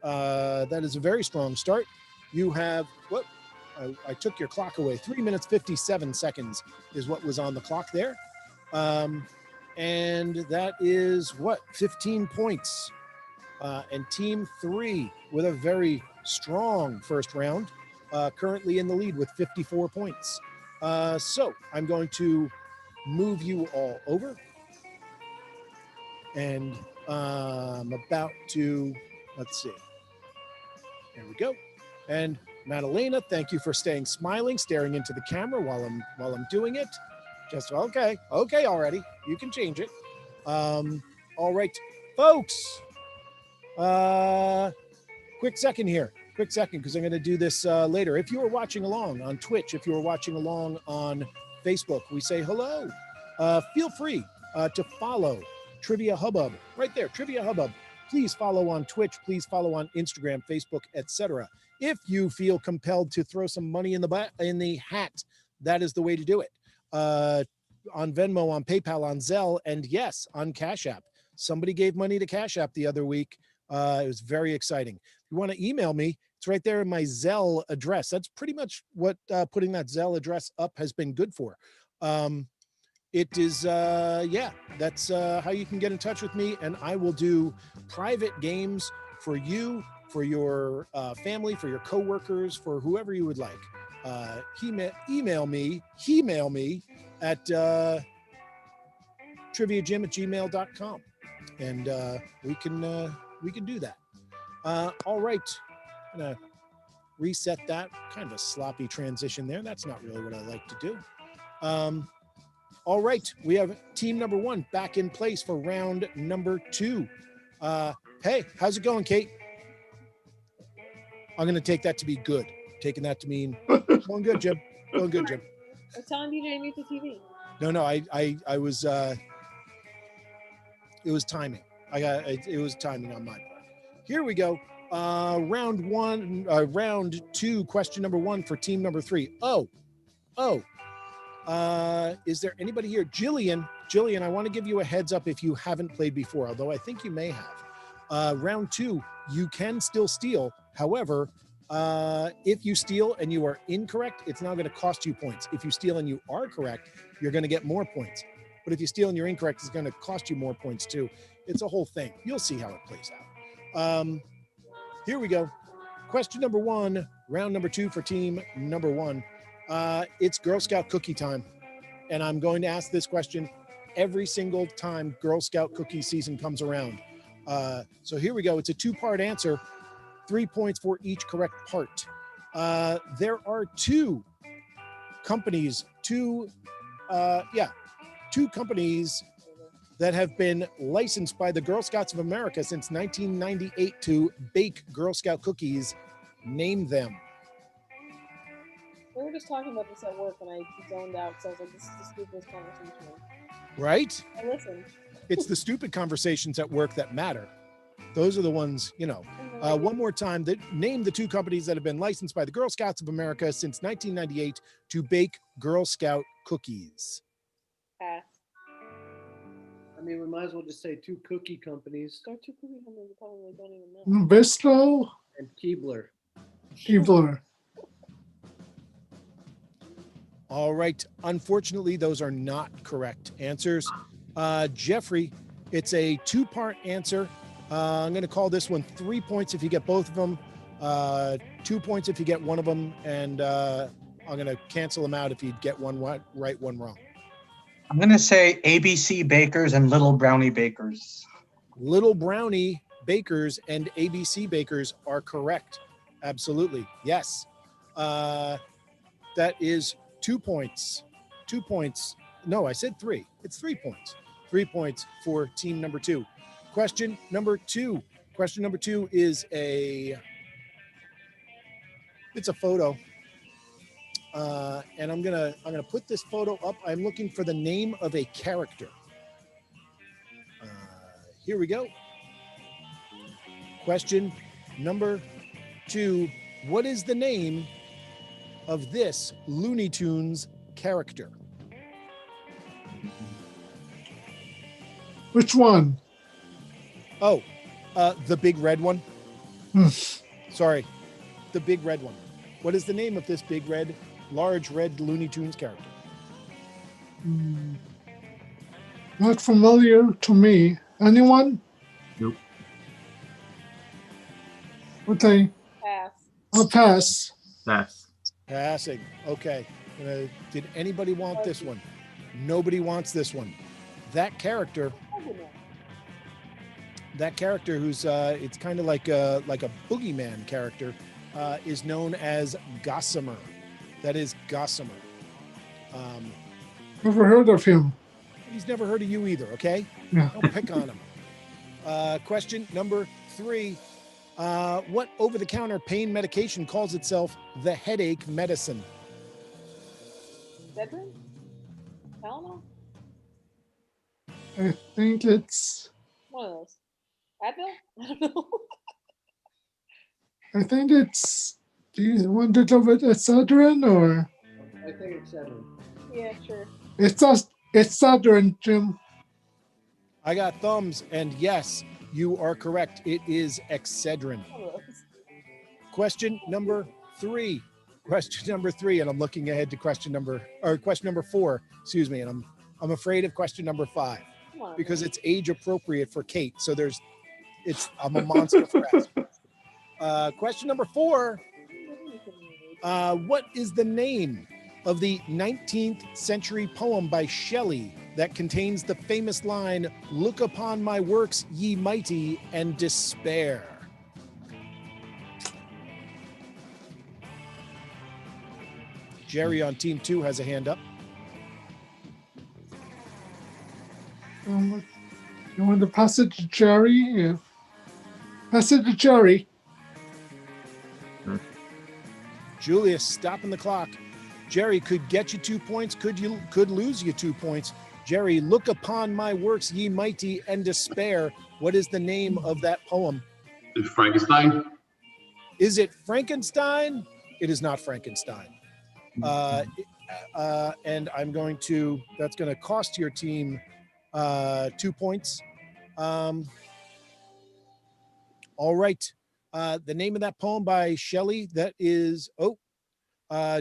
Speaker 1: That is a very strong start. You have, what? I took your clock away. 3 minutes, 57 seconds is what was on the clock there. And that is what? 15 points. And team 3 with a very strong first round, currently in the lead with 54 points. So I'm going to move you all over. And I'm about to, let's see. There we go. And Madalena, thank you for staying smiling, staring into the camera while I'm doing it. Just okay. Okay, already. You can change it. All right, folks. Quick second here. Quick second, because I'm going to do this later. If you are watching along on Twitch, if you are watching along on Facebook, we say hello. Feel free to follow Trivia Hubbub right there. Trivia Hubbub. Please follow on Twitch. Please follow on Instagram, Facebook, etc. If you feel compelled to throw some money in the hat, that is the way to do it. On Venmo, on PayPal, on Zelle, and yes, on Cash App. Somebody gave money to Cash App the other week. It was very exciting. If you want to email me, it's right there in my Zelle address. That's pretty much what putting that Zelle address up has been good for. It is, that's how you can get in touch with me, and I will do private games for you, for your family, for your coworkers, for whoever you would like. Email me at triviajim@gmail.com, and we can do that. All right, I'm gonna reset that. Kind of a sloppy transition there. That's not really what I like to do. All right, we have team number 1 back in place for round number 2. Hey, how's it going, Kate? I'm going to take that to be good. Taking that to mean going good, Jim. Going good, Jim.
Speaker 3: I was telling DJ to mute the TV.
Speaker 1: No, I was. It was timing. It was timing on my part. Here we go. Round 2, question number 1 for team number 3. Is there anybody here? Jillian, I want to give you a heads up if you haven't played before, although I think you may have. Round 2, you can still steal. However, if you steal and you are incorrect, it's now going to cost you points. If you steal and you are correct, you're going to get more points. But if you steal and you're incorrect, it's going to cost you more points too. It's a whole thing. You'll see how it plays out. Here we go. Question number 1, round number 2 for team number 1. It's Girl Scout cookie time. And I'm going to ask this question every single time Girl Scout cookie season comes around. So here we go. It's a 2-part answer, 3 points for each correct part. There are 2 companies, two companies that have been licensed by the Girl Scouts of America since 1998 to bake Girl Scout cookies. Name them.
Speaker 3: We were just talking about this at work, and I zoned out, so I was like, this is the stupidest conversation.
Speaker 1: Right?
Speaker 3: I listened.
Speaker 1: It's the stupid conversations at work that matter. Those are the ones, one more time, name the 2 companies that have been licensed by the Girl Scouts of America since 1998 to bake Girl Scout cookies.
Speaker 3: Pass.
Speaker 13: I mean, we might as well just say 2 cookie companies.
Speaker 3: There are 2 cookie companies you probably don't even know.
Speaker 4: Bisco,
Speaker 13: And Keebler.
Speaker 4: Keebler.
Speaker 1: All right. Unfortunately, those are not correct answers. Jeffrey, it's a 2-part answer. I'm going to call this one 3 points if you get both of them, 2 points if you get one of them, and I'm going to cancel them out if you get one right, one wrong.
Speaker 5: I'm going to say ABC Bakers and Little Brownie Bakers.
Speaker 1: Little Brownie Bakers and ABC Bakers are correct. Absolutely. Yes. That is 2 points. 2 points. No, I said 3. It's 3 points. 3 points for team number 2. Question number 2. Question number 2 is it's a photo. And I'm gonna put this photo up. I'm looking for the name of a character. Here we go. Question number 2. What is the name of this Looney Tunes character?
Speaker 4: Which one?
Speaker 1: Oh, the big red one. Sorry, the big red one. What is the name of this big red, large red Looney Tunes character?
Speaker 4: Not familiar to me. Anyone?
Speaker 2: Nope.
Speaker 4: Okay.
Speaker 3: Pass.
Speaker 4: I'll pass.
Speaker 2: Pass.
Speaker 1: Passing. Okay. Did anybody want this one? Nobody wants this one. That character who's it's kind of like a boogeyman character, is known as Gossamer. That is Gossamer.
Speaker 4: Never heard of him.
Speaker 1: He's never heard of you either, okay?
Speaker 4: Yeah.
Speaker 1: Don't pick on him. Question number 3. What over-the-counter pain medication calls itself the headache medicine?
Speaker 3: Bedroom? Tylenol?
Speaker 4: I think it's.
Speaker 3: One of those. Advil? I don't know.
Speaker 4: I think it's. Do you want to go with Excedrin or?
Speaker 13: I think it's 7.
Speaker 3: Yeah, sure.
Speaker 4: It's Excedrin, Jim.
Speaker 1: I got thumbs, and yes, you are correct. It is Excedrin.
Speaker 3: One of those.
Speaker 1: Question number 3. Question number 3, and I'm looking ahead to question number 4. Excuse me, and I'm afraid of question number 5
Speaker 3: Come on.
Speaker 1: because it's age appropriate for Kate. So I'm a monster for asking. Question number 4. What is the name of the 19th century poem by Shelley that contains the famous line, "Look upon my works, ye mighty, and despair"? Jerry on team 2 has a hand up.
Speaker 4: You want to pass it to Jerry? Yeah. Pass it to Jerry.
Speaker 1: Julius, stopping the clock. Jerry could get you 2 points, could lose you 2 points. Jerry, look upon my works, ye mighty, and despair. What is the name of that poem?
Speaker 9: Frankenstein.
Speaker 1: Is it Frankenstein? It is not Frankenstein. And that's going to cost your team 2 points. All right. The name of that poem by Shelley, that is,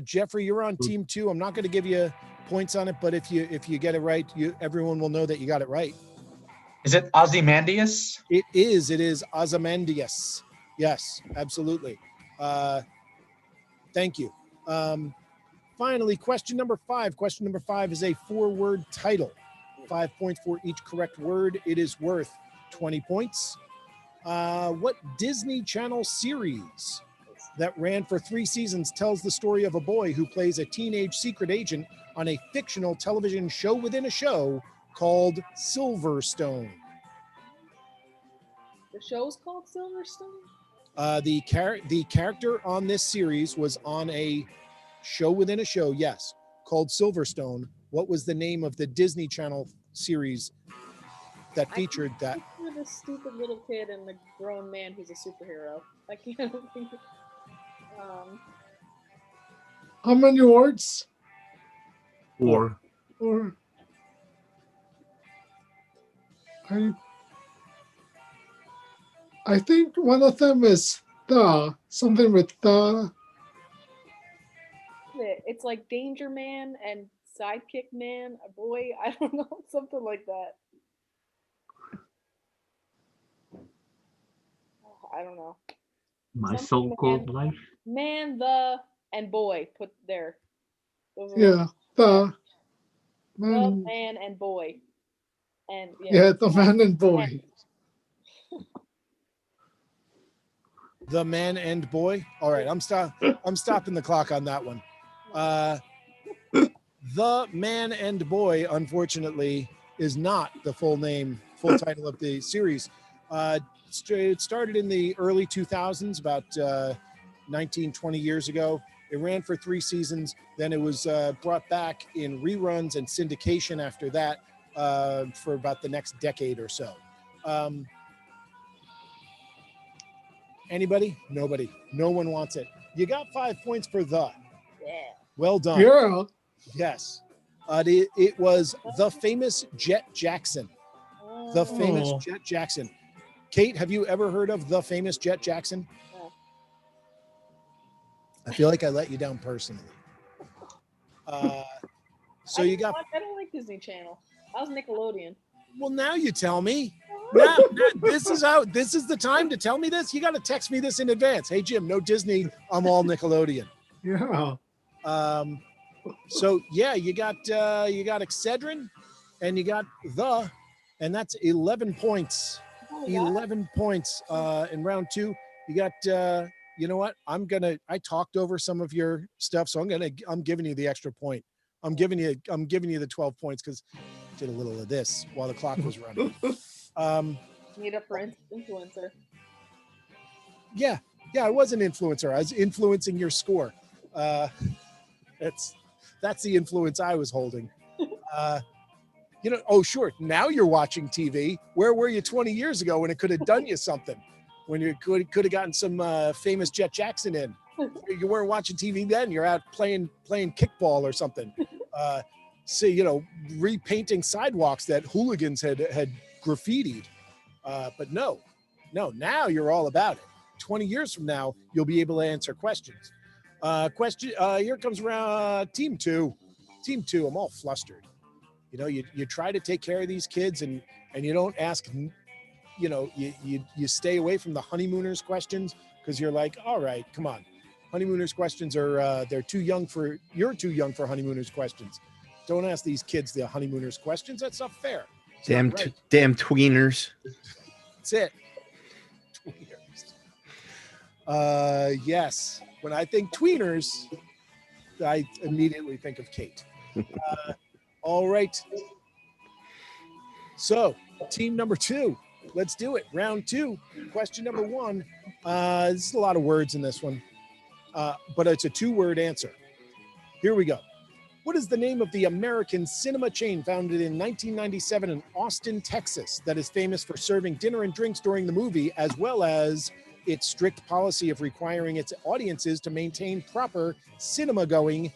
Speaker 1: Jeffrey, you're on team 2. I'm not going to give you points on it, but if you get it right, everyone will know that you got it right.
Speaker 5: Is it Ozymandias?
Speaker 1: It is Ozymandias. Yes, absolutely. Thank you. Finally, question number 5. Question number 5 is a 4-word title. 5 points for each correct word. It is worth 20 points. What Disney Channel series that ran for 3 seasons tells the story of a boy who plays a teenage secret agent on a fictional television show within a show called Silverstone?
Speaker 3: The show's called Silverstone?
Speaker 1: The character on this series was on a show within a show, yes, called Silverstone. What was the name of the Disney Channel series that featured that?
Speaker 3: I this stupid little kid and the grown man who's a superhero. I can't think of,
Speaker 4: How many words?
Speaker 2: 4.
Speaker 4: Or I think one of them is something with the.
Speaker 3: It's like Danger Man and Sidekick Man, a boy. I don't know, something like that. I don't know.
Speaker 2: My
Speaker 3: Something
Speaker 2: so-called life.
Speaker 3: Man, and boy. Put there. Those are
Speaker 4: Yeah,
Speaker 3: the man and boy. And
Speaker 4: yeah, the man and boy.
Speaker 1: The Man and Boy. All right, I'm stopping the clock on that one. The Man and Boy, unfortunately, is not the full title of the series. It started in the early 2000s, about 19, 20 years ago. It ran for 3 seasons. Then it was brought back in reruns and syndication after that for about the next decade or so. Anybody? Nobody. No one wants it. You got 5 points for the.
Speaker 3: Yeah.
Speaker 1: Well done.
Speaker 4: Yeah.
Speaker 1: Yes. It was The Famous Jet Jackson. The Famous Jet Jackson. Kate, have you ever heard of The Famous Jet Jackson?
Speaker 3: No.
Speaker 1: I feel like I let you down personally. So you got.
Speaker 3: I don't like Disney Channel. I was Nickelodeon.
Speaker 1: Well, now you tell me. Now, this is the time to tell me this. You got to text me this in advance. Hey Jim, no Disney. I'm all Nickelodeon.
Speaker 4: Yeah.
Speaker 1: So yeah, you got Excedrin, and you got and that's 11 points. 11 points in round 2. You got. You know what? I talked over some of your stuff, so I'm giving you the extra point. I'm giving you the 12 points because I did a little of this while the clock was running.
Speaker 3: Made up for influencer.
Speaker 1: Yeah, I was an influencer. I was influencing your score. That's the influence I was holding. Oh sure, now you're watching TV. Where were you 20 years ago when it could have done you something? When you could have gotten some famous Jet Jackson in. You weren't watching TV then. You're out playing kickball or something. Repainting sidewalks that hooligans had graffitied. But no, now you're all about it. 20 years from now, you'll be able to answer questions. Here comes around team two. Team two, I'm all flustered. You try to take care of these kids and you don't ask, you stay away from the honeymooners questions because you're like, all right, come on. Honeymooners questions are, you're too young for honeymooners questions. Don't ask these kids the honeymooners questions. That's not fair. It's
Speaker 10: Damn,
Speaker 1: not right.
Speaker 10: damn tweeners.
Speaker 1: That's it. Tweeners. Yes. When I think tweeners, I immediately think of Kate. All right. So, team number 2. Let's do it. Round 2. Question number 1. There's a lot of words in this one, but it's a 2-word answer. Here we go. What is the name of the American cinema chain founded in 1997 in Austin, Texas, that is famous for serving dinner and drinks during the movie, as well as its strict policy of requiring its audiences to maintain proper cinema-going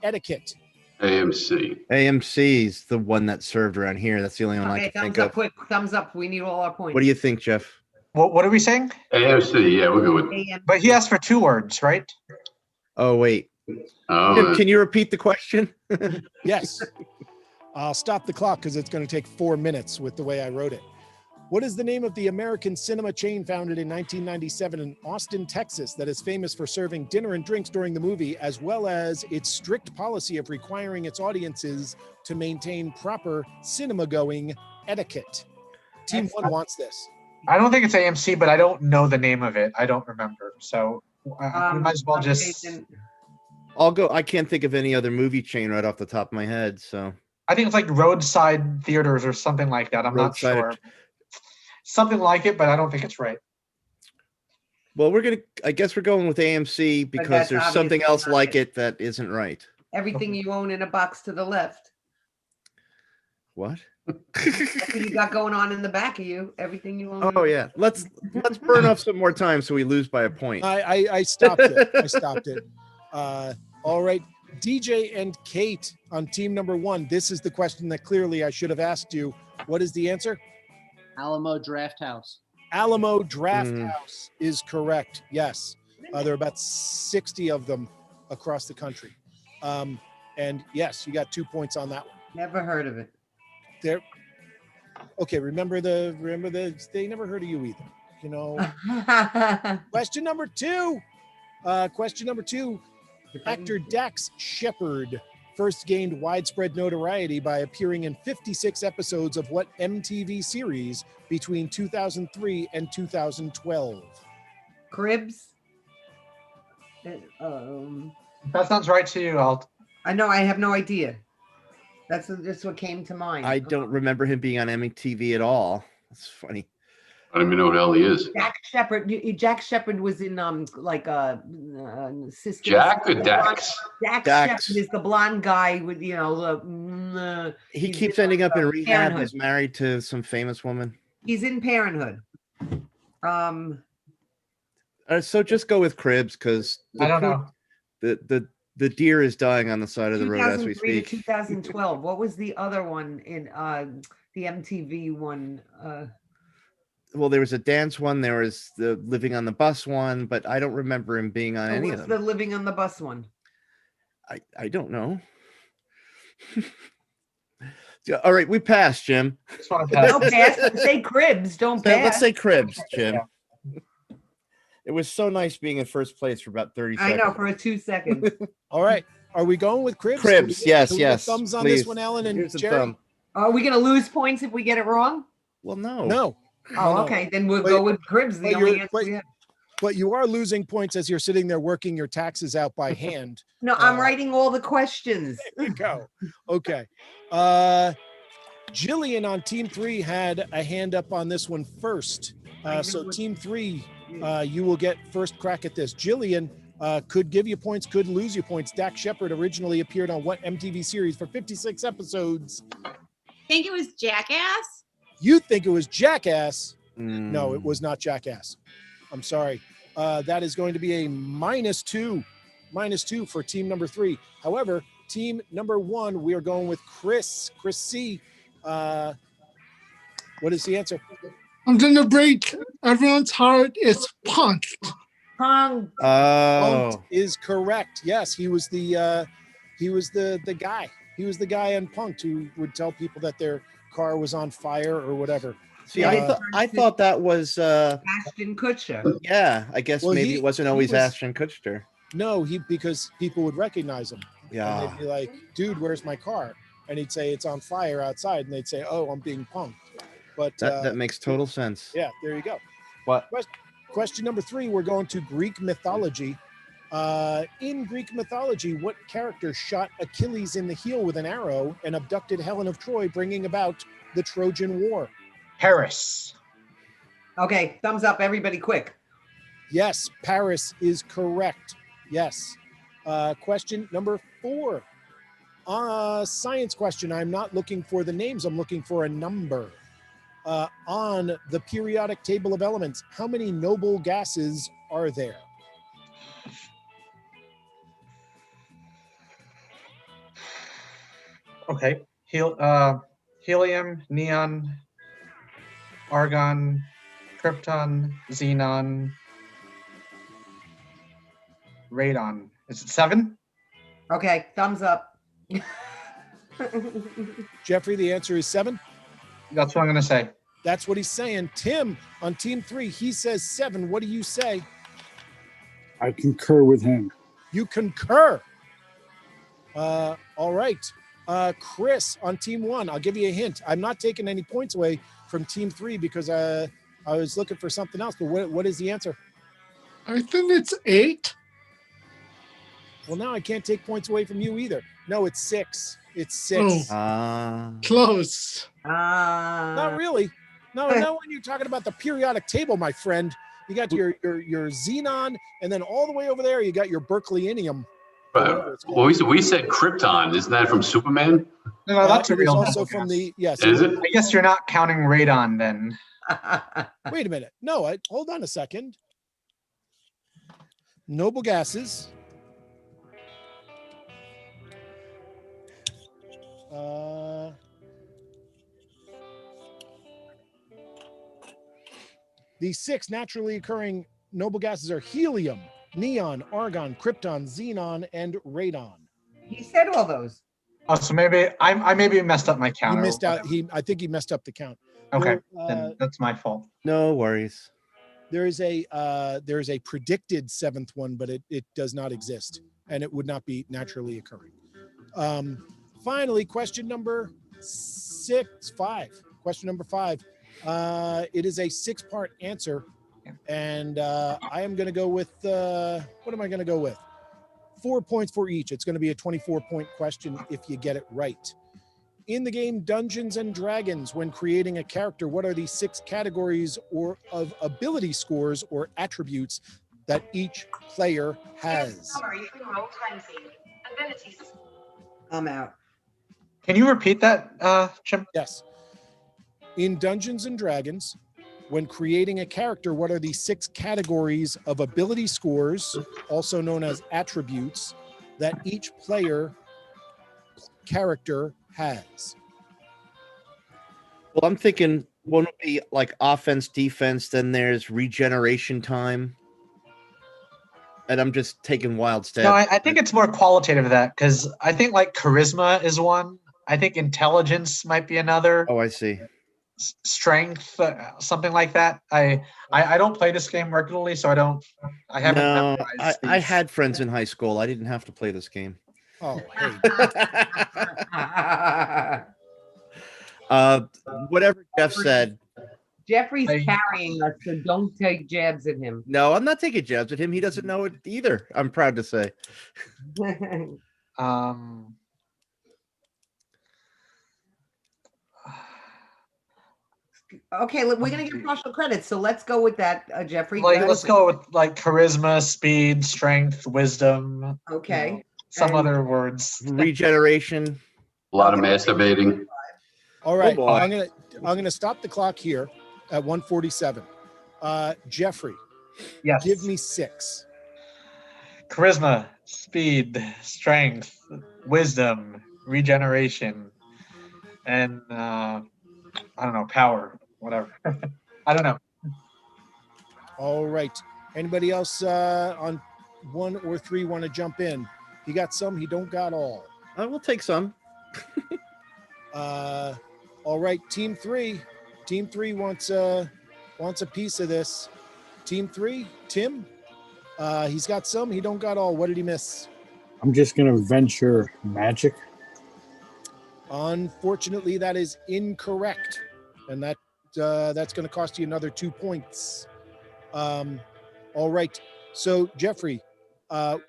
Speaker 1: etiquette?
Speaker 9: AMC.
Speaker 10: AMC's the one that served around here. That's the only one I
Speaker 6: Okay,
Speaker 10: can think
Speaker 6: thumbs up
Speaker 10: of.
Speaker 6: quick. Thumbs up. We need all our points.
Speaker 10: What do you think, Jeff?
Speaker 5: What are we saying?
Speaker 9: AMC, yeah, we'll go with.
Speaker 5: But he asked for 2 words, right?
Speaker 10: Oh, wait.
Speaker 9: Oh,
Speaker 10: Jim, can you repeat the question?
Speaker 1: Yes. I'll stop the clock because it's going to take 4 minutes with the way I wrote it. What is the name of the American cinema chain founded in 1997 in Austin, Texas, that is famous for serving dinner and drinks during the movie, as well as its strict policy of requiring its audiences to maintain proper cinema-going etiquette? Team 1 wants this.
Speaker 5: I don't think it's AMC, but I don't know the name of it. I don't remember. So we might as well just.
Speaker 10: I'll go. I can't think of any other movie chain right off the top of my head. So
Speaker 5: I think it's like Roadside Theaters or something like that. I'm not sure. Something like it, but I don't think it's right.
Speaker 10: Well, I guess we're going with AMC because there's something else like it that isn't right.
Speaker 6: Everything you own in a box to the left.
Speaker 10: What?
Speaker 6: That's what you got going on in the back of you. Everything you own.
Speaker 10: Oh yeah. Let's burn off some more time so we lose by a point.
Speaker 1: I stopped it. I stopped it. All right. DJ and Kate on team number 1. This is the question that clearly I should have asked you. What is the answer?
Speaker 13: Alamo Draft House.
Speaker 1: Alamo Draft House is correct. Yes. There are about 60 of them across the country. And yes, you got 2 points on that one.
Speaker 6: Never heard of it.
Speaker 1: There. Okay. Remember they never heard of you either. Question number 2. Actor Dax Shepard first gained widespread notoriety by appearing in 56 episodes of what MTV series between 2003 and 2012?
Speaker 6: Cribs.
Speaker 5: That sounds right to you.
Speaker 6: I know. I have no idea. That's just what came to mind.
Speaker 10: I don't remember him being on MTV at all. That's funny.
Speaker 9: I don't even know what the hell he is.
Speaker 6: Jack Shepard was in Sisters.
Speaker 9: Jack or Dax?
Speaker 6: Dax Shepard is the blonde guy with
Speaker 10: he keeps ending up in rehab. Parenthood. He's married to some famous woman.
Speaker 6: He's in Parenthood.
Speaker 10: So just go with Cribs because
Speaker 5: I don't know.
Speaker 10: The deer is dying on the side of the road as we speak.
Speaker 6: 2012. What was the other one in the MTV one?
Speaker 10: Well, there was a dance one. There was the Living on the Bus one, but I don't remember him being on any of them.
Speaker 6: What's the Living on the Bus one?
Speaker 10: I don't know. All right, we passed, Jim.
Speaker 6: Don't pass. Say Cribs. Don't pass.
Speaker 10: Let's say Cribs, Jim. It was so nice being in first place for about 30 seconds.
Speaker 6: I know, for 2 seconds.
Speaker 1: All right. Are we going with Cribs?
Speaker 10: Cribs, yes.
Speaker 1: Thumbs on
Speaker 10: please.
Speaker 1: this one, Alan and
Speaker 10: Here's
Speaker 1: Jerry?
Speaker 10: Thumb.
Speaker 6: Are we going to lose points if we get it wrong?
Speaker 10: Well, no.
Speaker 1: No.
Speaker 6: Oh, okay. Then we'll go with Cribs. The only answer we have.
Speaker 1: But you are losing points as you're sitting there working your taxes out by hand.
Speaker 6: No, I'm writing all the questions.
Speaker 1: There you go. Okay. Jillian on team 3 had a hand up on this one first. So team 3, you will get first crack at this. Jillian could give you points, could lose you points. Dak Shepard originally appeared on what MTV series for 56 episodes?
Speaker 12: Think it was Jackass?
Speaker 1: You think it was Jackass? No, it was not Jackass. I'm sorry. That is going to be a -2. -2 for team number 3. However, team number 1, we are going with Chris. Chris C. What is the answer?
Speaker 4: I'm gonna break everyone's heart. It's Punked.
Speaker 6: Punked.
Speaker 1: Punked is correct. Yes, he was the guy. He was the guy on Punked who would tell people that their car was on fire or whatever.
Speaker 10: See, I thought that was
Speaker 6: Ashton Kutcher.
Speaker 10: Yeah, I guess
Speaker 1: Well,
Speaker 10: maybe it wasn't always Ashton Kutcher.
Speaker 1: No, because people would recognize him.
Speaker 10: Yeah.
Speaker 1: And they'd be like, dude, where's my car? And he'd say it's on fire outside, and they'd say, oh, I'm being punked. But
Speaker 10: That makes total sense.
Speaker 1: yeah, there you go.
Speaker 10: What?
Speaker 1: Question number 3, we're going to Greek mythology. In Greek mythology, what character shot Achilles in the heel with an arrow and abducted Helen of Troy, bringing about the Trojan War?
Speaker 5: Paris.
Speaker 6: Okay, thumbs up, everybody, quick.
Speaker 1: Yes, Paris is correct. Yes. Question number 4. Science question. I'm not looking for the names. I'm looking for a number. On the periodic table of elements, how many noble gases are there?
Speaker 5: Okay. Helium, neon, argon, krypton, xenon, radon. Is it 7?
Speaker 6: Okay, thumbs up.
Speaker 1: Jeffrey, the answer is 7.
Speaker 5: That's what I'm going to say.
Speaker 1: That's what he's saying. Tim, on team 3, he says 7. What do you say?
Speaker 11: I concur with him.
Speaker 1: You concur. All right. Chris, on team 1, I'll give you a hint. I'm not taking any points away from team 3 because I was looking for something else. But what is the answer?
Speaker 4: I think it's 8.
Speaker 1: Well, now I can't take points away from you either. No, it's 6. It's 6.
Speaker 4: Close.
Speaker 1: Not really. No, when you're talking about the periodic table, my friend, you got your xenon, and then all the way over there, you got your berkelium.
Speaker 9: Well, we said Krypton. Isn't that from Superman?
Speaker 5: No, that's a
Speaker 1: it is
Speaker 5: real
Speaker 1: also
Speaker 5: noble
Speaker 1: from
Speaker 5: gas.
Speaker 1: the yes.
Speaker 9: Is it?
Speaker 5: I guess you're not counting radon then.
Speaker 1: Wait a minute. No, hold on a second. Noble gases. The 6 naturally occurring noble gases are helium, neon, argon, krypton, xenon, and radon.
Speaker 6: He said all those.
Speaker 5: Oh, so maybe I maybe messed up my count.
Speaker 1: He missed out. I think he messed up the count.
Speaker 5: Okay,
Speaker 1: There,
Speaker 5: then that's my fault.
Speaker 10: No worries.
Speaker 1: there is a predicted 7th one, but it does not exist, and it would not be naturally occurring. Finally, question number 5. Question number 5. It is a 6-part answer, and I am going to go with what am I going to go with? 4 points for each. It's going to be a 24-point question if you get it right. In the game Dungeons and Dragons, when creating a character, what are the 6 categories of ability scores or attributes that each player has?
Speaker 6: I'm out.
Speaker 5: Can you repeat that, Jim?
Speaker 1: Yes. In Dungeons and Dragons, when creating a character, what are the 6 categories of ability scores, also known as attributes, that each character has?
Speaker 10: Well, I'm thinking one would be like offense, defense, then there's regeneration time. And I'm just taking wild stabs.
Speaker 5: No, I think it's more qualitative of that, because I think like charisma is one. I think intelligence might be another.
Speaker 10: Oh, I see.
Speaker 5: Strength, something like that. I don't play this game regularly, so I haven't
Speaker 10: No,
Speaker 5: memorized
Speaker 10: I
Speaker 5: these.
Speaker 10: had friends in high school. I didn't have to play this game.
Speaker 1: Oh, hey.
Speaker 10: Whatever Jeff said,
Speaker 6: Jeffrey's carrying us, so don't take jabs at him.
Speaker 10: No, I'm not taking jabs at him. He doesn't know it either. I'm proud to say.
Speaker 6: Okay, look, we're gonna get partial credit, so let's go with that, Jeffrey.
Speaker 5: Like,
Speaker 6: Go.
Speaker 5: let's go with like charisma, speed, strength, wisdom.
Speaker 6: Okay.
Speaker 5: you know, some
Speaker 6: And-
Speaker 5: other words.
Speaker 10: Regeneration.
Speaker 9: A lot of masturbating.
Speaker 1: All right,
Speaker 10: boy.
Speaker 1: I'm gonna stop the clock here at 147. Jeffrey,
Speaker 5: Yes.
Speaker 1: give me 6.
Speaker 5: Charisma, speed, strength, wisdom, regeneration, and I don't know, power, whatever. I don't know.
Speaker 1: All right. Anybody else on 1 or 3 want to jump in? He got some. He don't got all.
Speaker 10: I will take some.
Speaker 1: All right, Team 3. Team 3 wants a piece of this. Team 3, Tim. He's got some. He don't got all. What did he miss?
Speaker 11: I'm just gonna venture magic.
Speaker 1: Unfortunately, that is incorrect, and that's going to cost you another 2 points. All right. So Jeffrey,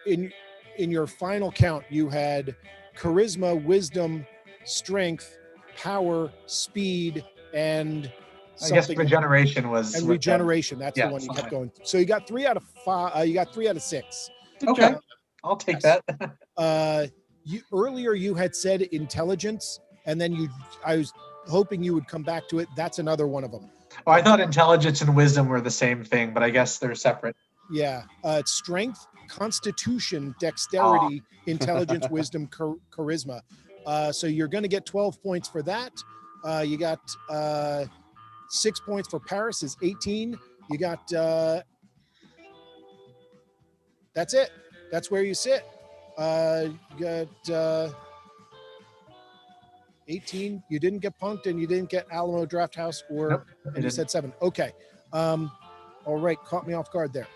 Speaker 1: in your final count, you had charisma, wisdom, strength, power, speed, and
Speaker 5: I guess
Speaker 1: something.
Speaker 5: regeneration was.
Speaker 1: And
Speaker 5: with that.
Speaker 1: regeneration. That's the one you kept going. So you got 3 out of 5. You got 3 out of 6.
Speaker 5: Okay, I'll take that.
Speaker 1: Earlier you had said intelligence, and then I was hoping you would come back to it. That's another one of them.
Speaker 5: Oh, I thought intelligence and wisdom were the same thing, but I guess they're separate.
Speaker 1: Yeah. It's strength, constitution, dexterity, intelligence, wisdom, charisma. So you're going to get 12 points for that. You got 6 points for Paris is 18. You got, that's it. That's where you sit. You got 18. You didn't get punked, and you didn't get Alamo Draft House,
Speaker 5: Nope,
Speaker 1: and you said 7. Okay. All right. Caught me off guard there.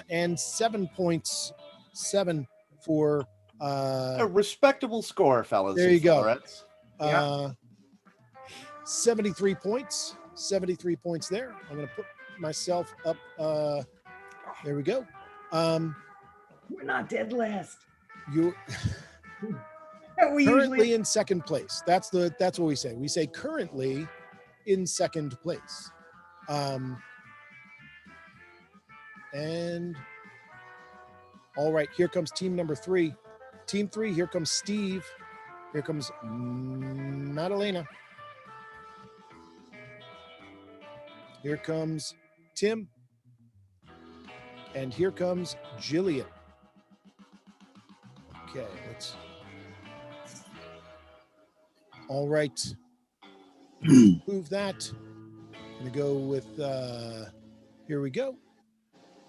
Speaker 1: And 7 points, 7 for
Speaker 10: A respectable score, fellas.
Speaker 1: there
Speaker 10: and
Speaker 1: you go.
Speaker 10: fellerettes.
Speaker 1: 73 points. 73 points there. I'm going to put myself up. There we go.
Speaker 6: We're not dead last.
Speaker 1: You
Speaker 6: We
Speaker 1: currently
Speaker 6: usually
Speaker 1: in second place. That's what we say. We say currently in second place. And all right, here comes team number 3. Team 3, here comes Steve. Here comes Madalena. Here comes Tim. And here comes Jillian. Okay, let's. All right. Move that. I'm going to go with, here we go.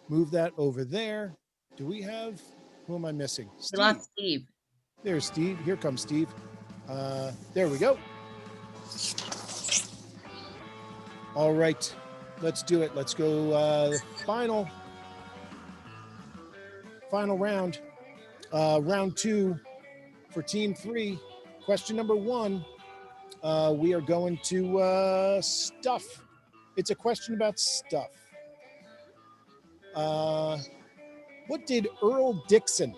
Speaker 1: Move that over there. Do we have, who am I missing?
Speaker 7: We lost Steve.
Speaker 1: There's Steve. Here comes Steve. There we go. All right. Let's do it. Let's go final round. Round 2 for team 3. Question number 1. We are going to stuff. It's a question about stuff. What did Earl Dixon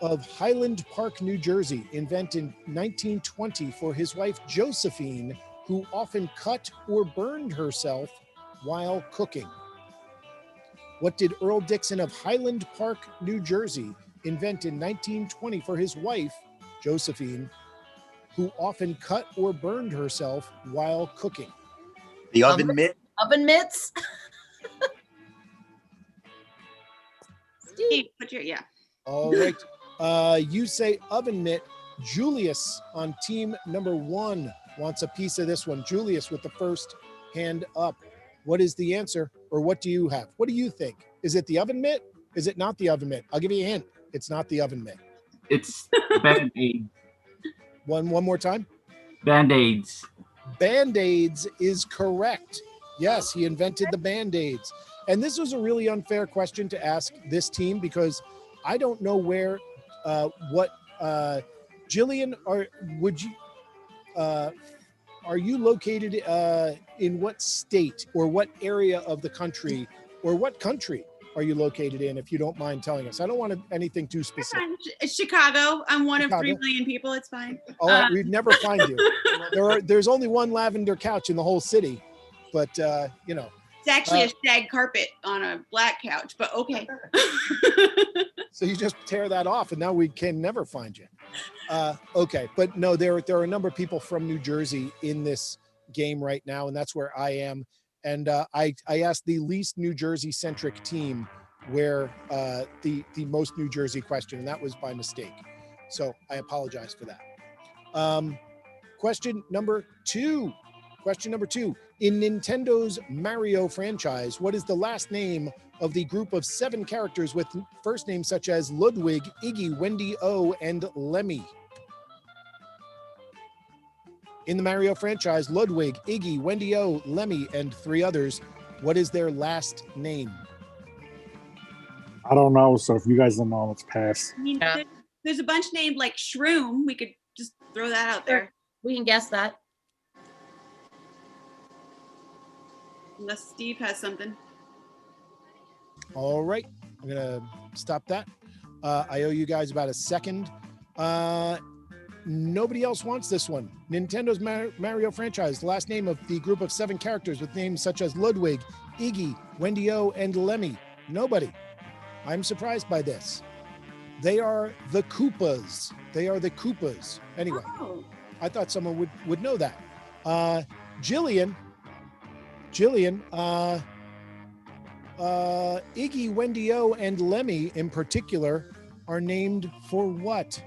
Speaker 1: of Highland Park, New Jersey, invent in 1920 for his wife Josephine, who often cut or burned herself while cooking? What did Earl Dixon of Highland Park, New Jersey, invent in 1920 for his wife Josephine, who often cut or burned herself while cooking?
Speaker 8: The oven mitt.
Speaker 7: Oven mitts?
Speaker 12: Steve, put your, yeah.
Speaker 1: All right. You say oven mitt. Julius on team number 1 wants a piece of this one. Julius with the first hand up. What is the answer, or what do you have? What do you think? Is it the oven mitt? Is it not the oven mitt? I'll give you a hint. It's not the oven mitt.
Speaker 2: It's Band-Aid.
Speaker 1: One more time.
Speaker 2: Band-Aids.
Speaker 1: Band-Aids is correct. Yes, he invented the Band-Aids. And this was a really unfair question to ask this team because I don't know where, Jillian, are you located in what state or what area of the country or what country are you located in, if you don't mind telling us? I don't want anything too specific.
Speaker 12: It's Chicago. I'm one of 3
Speaker 1: Chicago.
Speaker 12: million people. It's fine.
Speaker 1: All right, we'd never find you. There's only one lavender couch in the whole city, but you know.
Speaker 12: It's actually a shag carpet on a black couch, but okay.
Speaker 1: So you just tear that off, and now we can never find you. Okay, but no, there are a number of people from New Jersey in this game right now, and that's where I am. And I asked the least New Jersey centric team where the most New Jersey question, and that was by mistake. So I apologize for that. Question number two. In Nintendo's Mario franchise, what is the last name of the group of 7 characters with first names such as Ludwig, Iggy, Wendy O, and Lemmy? In the Mario franchise, Ludwig, Iggy, Wendy O, Lemmy, and 3 others, what is their last name?
Speaker 11: I don't know. So if you guys don't know, let's pass.
Speaker 12: I mean, there's a bunch named like Shroom. We could just throw that out there.
Speaker 7: We can guess that.
Speaker 12: Unless Steve has something.
Speaker 1: All right, I'm gonna stop that. I owe you guys about a second. Nobody else wants this one. Nintendo's Mario franchise, the last name of the group of 7 characters with names such as Ludwig, Iggy, Wendy O, and Lemmy. Nobody. I'm surprised by this. They are the Koopas. Anyway, I thought someone would know that. Jillian, Iggy, Wendy O, and Lemmy in particular are named for what?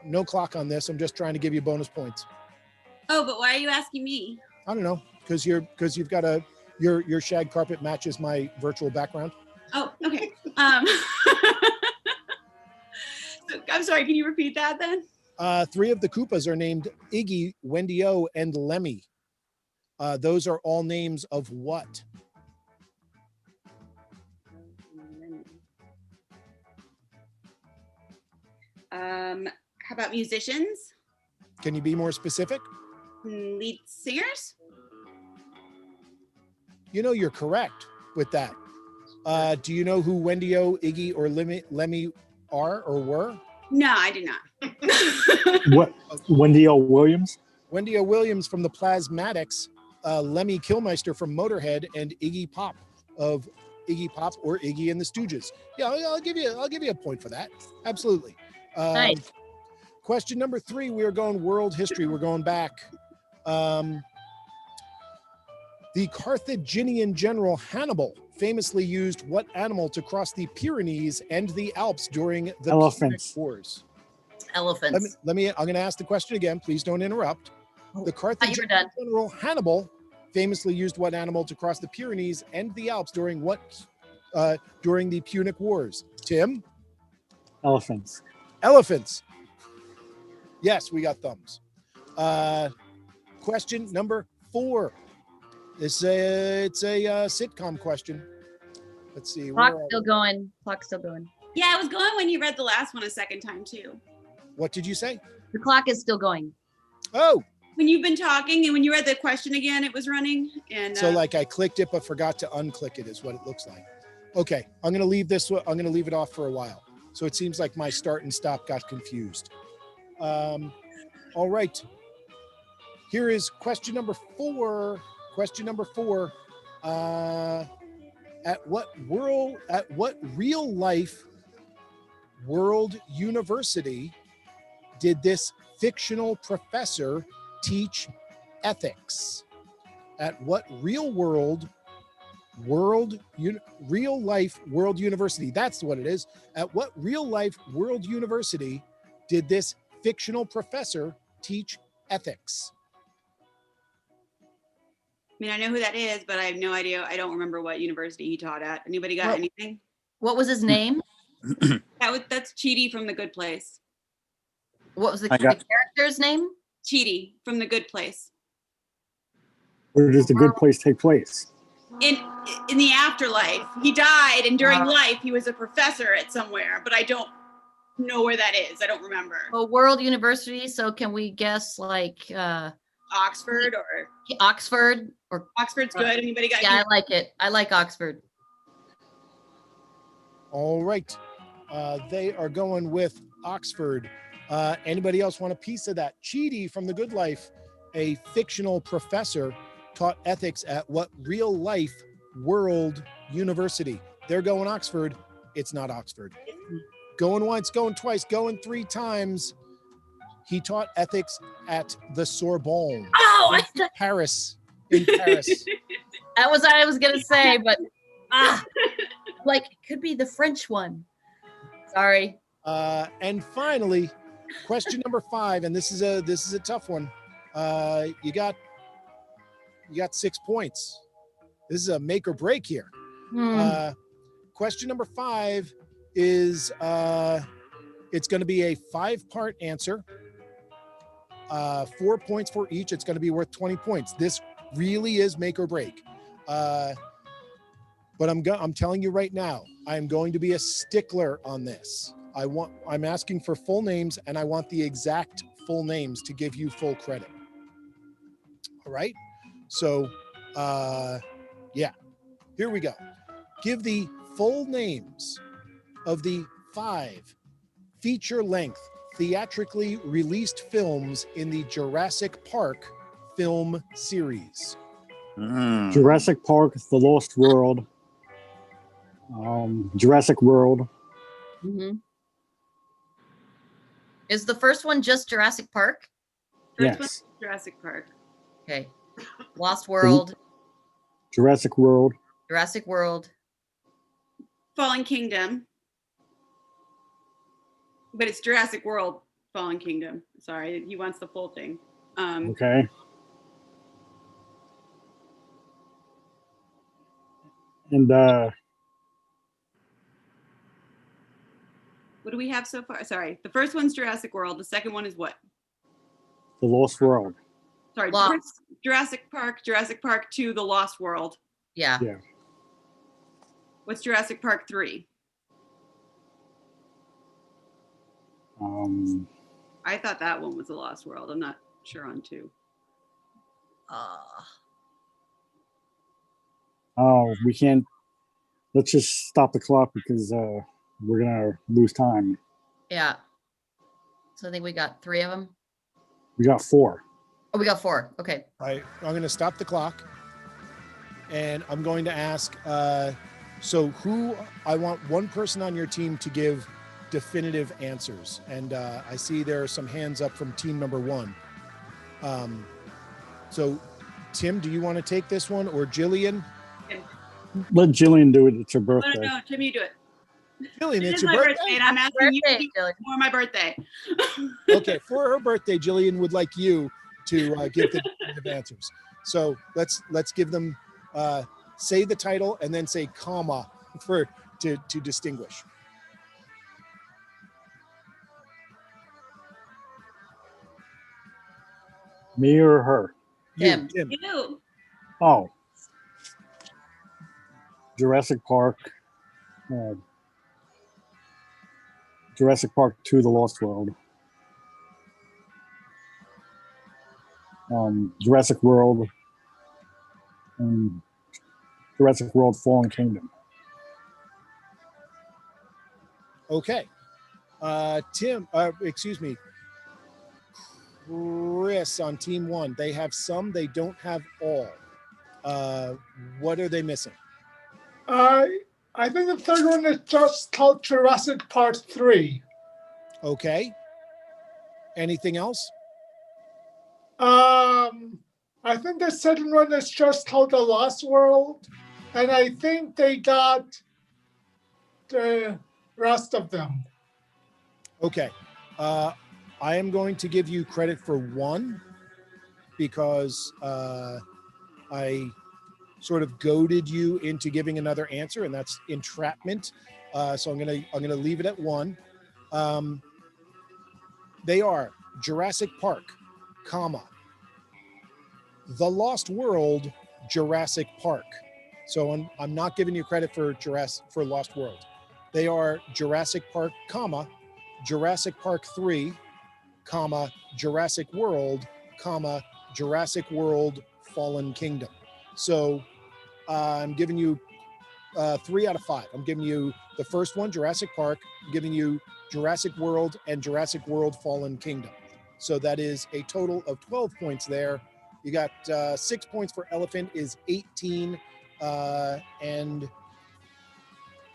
Speaker 1: No clock on this. I'm just trying to give you bonus points.
Speaker 12: Oh, but why are you asking me?
Speaker 1: I don't know, because you've got your shag carpet matches my virtual background.
Speaker 12: Oh, okay. So, I'm sorry. Can you repeat that then?
Speaker 1: 3 of the Koopas are named Iggy, Wendy O, and Lemmy. Those are all names of what?
Speaker 12: How about musicians?
Speaker 1: Can you be more specific?
Speaker 12: Lead singers?
Speaker 1: You know, you're correct with that. Do you know who Wendy O, Iggy, or Lemmy are or were?
Speaker 12: No, I do not.
Speaker 11: What? Wendy O. Williams?
Speaker 1: Wendy O. Williams from the Plasmatics, Lemmy Kilmister from Motorhead, and Iggy Pop of Iggy Pop or Iggy and the Stooges. Yeah, I'll give you a point for that. Absolutely.
Speaker 7: Nice.
Speaker 1: Question number 3, we are going world history. We're going back. The Carthaginian general Hannibal famously used what animal to cross the Pyrenees and the Alps during the Punic Wars?
Speaker 7: Elephants.
Speaker 1: I'm going to ask the question again. Please don't interrupt. The Carthaginian general Hannibal famously used what animal to cross the Pyrenees and the Alps during the Punic Wars? Tim?
Speaker 11: Elephants.
Speaker 1: Yes, we got thumbs. Question number 4. It's a sitcom question. Let's see.
Speaker 7: Clock's still going.
Speaker 12: Yeah, I was going when you read the last one a second time too.
Speaker 1: What did you say?
Speaker 7: The clock is still going.
Speaker 1: Oh.
Speaker 12: When you've been talking and when you read the question again, it was running. And
Speaker 1: so like I clicked it but forgot to unclick it is what it looks like. Okay, I'm gonna leave it off for a while. So it seems like my start and stop got confused. All right. Here is question number 4. At what real life world university did this fictional professor teach ethics? At what real life world university? That's what it is. At what real life world university did this fictional professor teach ethics?
Speaker 12: I mean, I know who that is, but I have no idea. I don't remember what university he taught at. Anybody got anything?
Speaker 7: What was his name?
Speaker 12: That's Chidi from The Good Place.
Speaker 7: What was the character's name?
Speaker 12: Chidi from The Good Place.
Speaker 11: Where does The Good Place take place?
Speaker 12: In the afterlife. He died, and during life, he was a professor at somewhere, but I don't know where that is. I don't remember.
Speaker 7: Well, World University. So can we guess like
Speaker 12: Oxford or
Speaker 7: Oxford or
Speaker 12: Oxford's good. Anybody got?
Speaker 7: Yeah, I like it. I like Oxford.
Speaker 1: All right. They are going with Oxford. Anybody else want a piece of that? Chidi from The Good Life, a fictional professor, taught ethics at what real life world university? They're going Oxford. It's not Oxford. Going once, going twice, going 3 times. He taught ethics at the Sorbonne.
Speaker 7: Oh,
Speaker 1: Paris. In Paris.
Speaker 7: That was what I was gonna say, but like it could be the French one. Sorry.
Speaker 1: And finally, question number 5, and this is a tough one. You got 6 points. This is a make or break here. Question number 5 is it's going to be a 5-part answer. 4 points for each. It's going to be worth 20 points. This really is make or break. But I'm telling you right now, I'm going to be a stickler on this. I'm asking for full names, and I want the exact full names to give you full credit. All right. So, yeah, here we go. Give the full names of the 5 feature-length theatrically released films in the Jurassic Park film series.
Speaker 11: Jurassic Park, The Lost World, Jurassic World.
Speaker 7: Is the first one just Jurassic Park?
Speaker 11: Yes.
Speaker 12: Jurassic Park.
Speaker 7: Okay. Lost World.
Speaker 11: Jurassic World.
Speaker 7: Jurassic World.
Speaker 12: Fallen Kingdom. But it's Jurassic World, Fallen Kingdom. Sorry, he wants the full thing.
Speaker 11: Okay. And
Speaker 12: What do we have so far? Sorry, the first one's Jurassic World. The second one is what?
Speaker 11: The Lost World.
Speaker 12: Sorry, Jurassic Park 2, The Lost World.
Speaker 7: Yeah.
Speaker 11: Yeah.
Speaker 12: What's Jurassic Park 3? I thought that one was The Lost World. I'm not sure on 2.
Speaker 11: Oh, we can't. Let's just stop the clock because we're gonna lose time.
Speaker 7: Yeah. So I think we got 3 of them.
Speaker 11: We got 4.
Speaker 7: Oh, we got 4. Okay.
Speaker 1: I'm going to stop the clock, and I'm going to ask. So I want one person on your team to give definitive answers, and I see there are some hands up from team number 1. So Tim, do you want to take this one, or Jillian?
Speaker 11: Let Jillian do it. It's her birthday.
Speaker 12: No, Tim, you do it.
Speaker 1: Jillian, it's
Speaker 12: my
Speaker 1: your
Speaker 12: birthday,
Speaker 1: birthday.
Speaker 12: and I'm asking you to do it for my birthday.
Speaker 1: Okay, for her birthday, Jillian would like you to give the definitive answers. So let's give them say the title and then say comma to distinguish.
Speaker 11: Me or her?
Speaker 7: Tim.
Speaker 12: You.
Speaker 11: Oh. Jurassic Park. Jurassic Park 2, The Lost World. Jurassic World. Jurassic World Fallen Kingdom.
Speaker 1: Okay. Tim, excuse me. Chris on team 1. They have some, they don't have all. What are they missing?
Speaker 4: I think the third one is just called Jurassic Park 3.
Speaker 1: Okay. Anything else?
Speaker 4: I think the second one is just called The Lost World, and I think they got the rest of them.
Speaker 1: Okay. I am going to give you credit for 1 because I sort of goaded you into giving another answer, and that's entrapment. So I'm gonna leave it at 1. They are Jurassic Park, comma, The Lost World, Jurassic Park. So I'm not giving you credit for Lost World. They are Jurassic Park, comma, Jurassic Park 3, comma, Jurassic World, comma, Jurassic World Fallen Kingdom. So I'm giving you 3 out of 5. I'm giving you the first one, Jurassic Park. I'm giving you Jurassic World and Jurassic World Fallen Kingdom. So that is a total of 12 points there. You got 6 points for Elephant is 18 and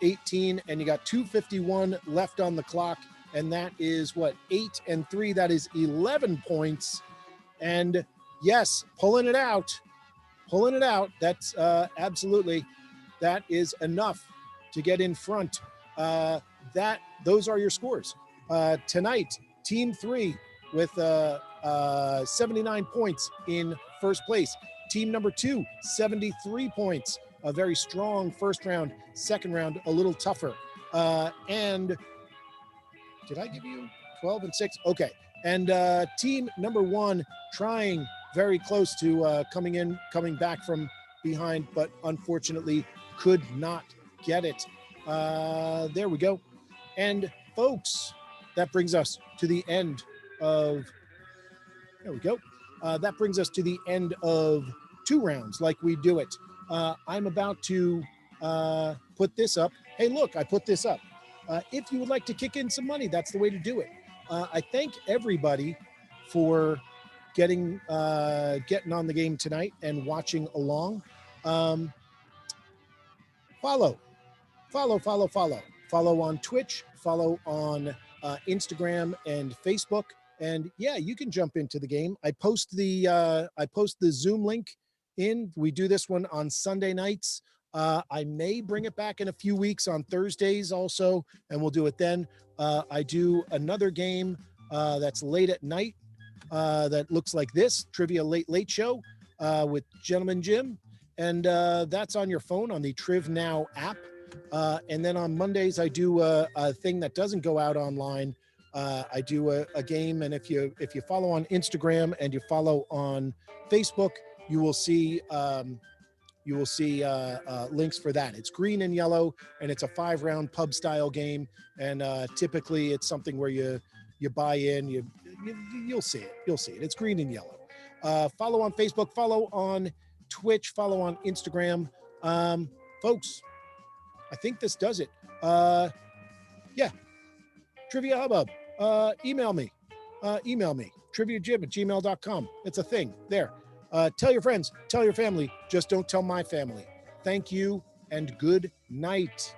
Speaker 1: 18, and you got 251 left on the clock, and that is what, 8 and 3. That is 11 points. And yes, pulling it out. That's absolutely, that is enough to get in front. Those are your scores. Tonight, Team 3 with 79 points in first place. Team number 2, 73 points. A very strong first round. Second round, a little tougher. And did I give you 12 and 6? Okay. And team number 1 trying very close to coming back from behind, but unfortunately could not get it. There we go. And folks, that brings us to the end of, there we go. That brings us to the end of 2 rounds like we do it. I'm about to put this up. Hey, look, I put this up. If you would like to kick in some money, that's the way to do it. I thank everybody for getting on the game tonight and watching along. Follow on Twitch, follow on Instagram and Facebook, and yeah, you can jump into the game. I post the Zoom link in. We do this one on Sunday nights. I may bring it back in a few weeks on Thursdays also, and we'll do it then. I do another game that's late at night that looks like this, Trivia Late Show with Gentleman Jim, and that's on your phone on the Triv Now app. And then on Mondays, I do a thing that doesn't go out online. I do a game, and if you follow on Instagram and you follow on Facebook, you will see links for that. It's green and yellow, and it's a 5-round pub style game. And typically, it's something where you buy in. You'll see it. It's green and yellow. Follow on Facebook. Follow on Twitch. Follow on Instagram, folks. I think this does it. Yeah. Trivia Hubbub. Email me, triviajib@gmail.com. It's a thing there. Tell your friends, tell your family, just don't tell my family. Thank you and good night.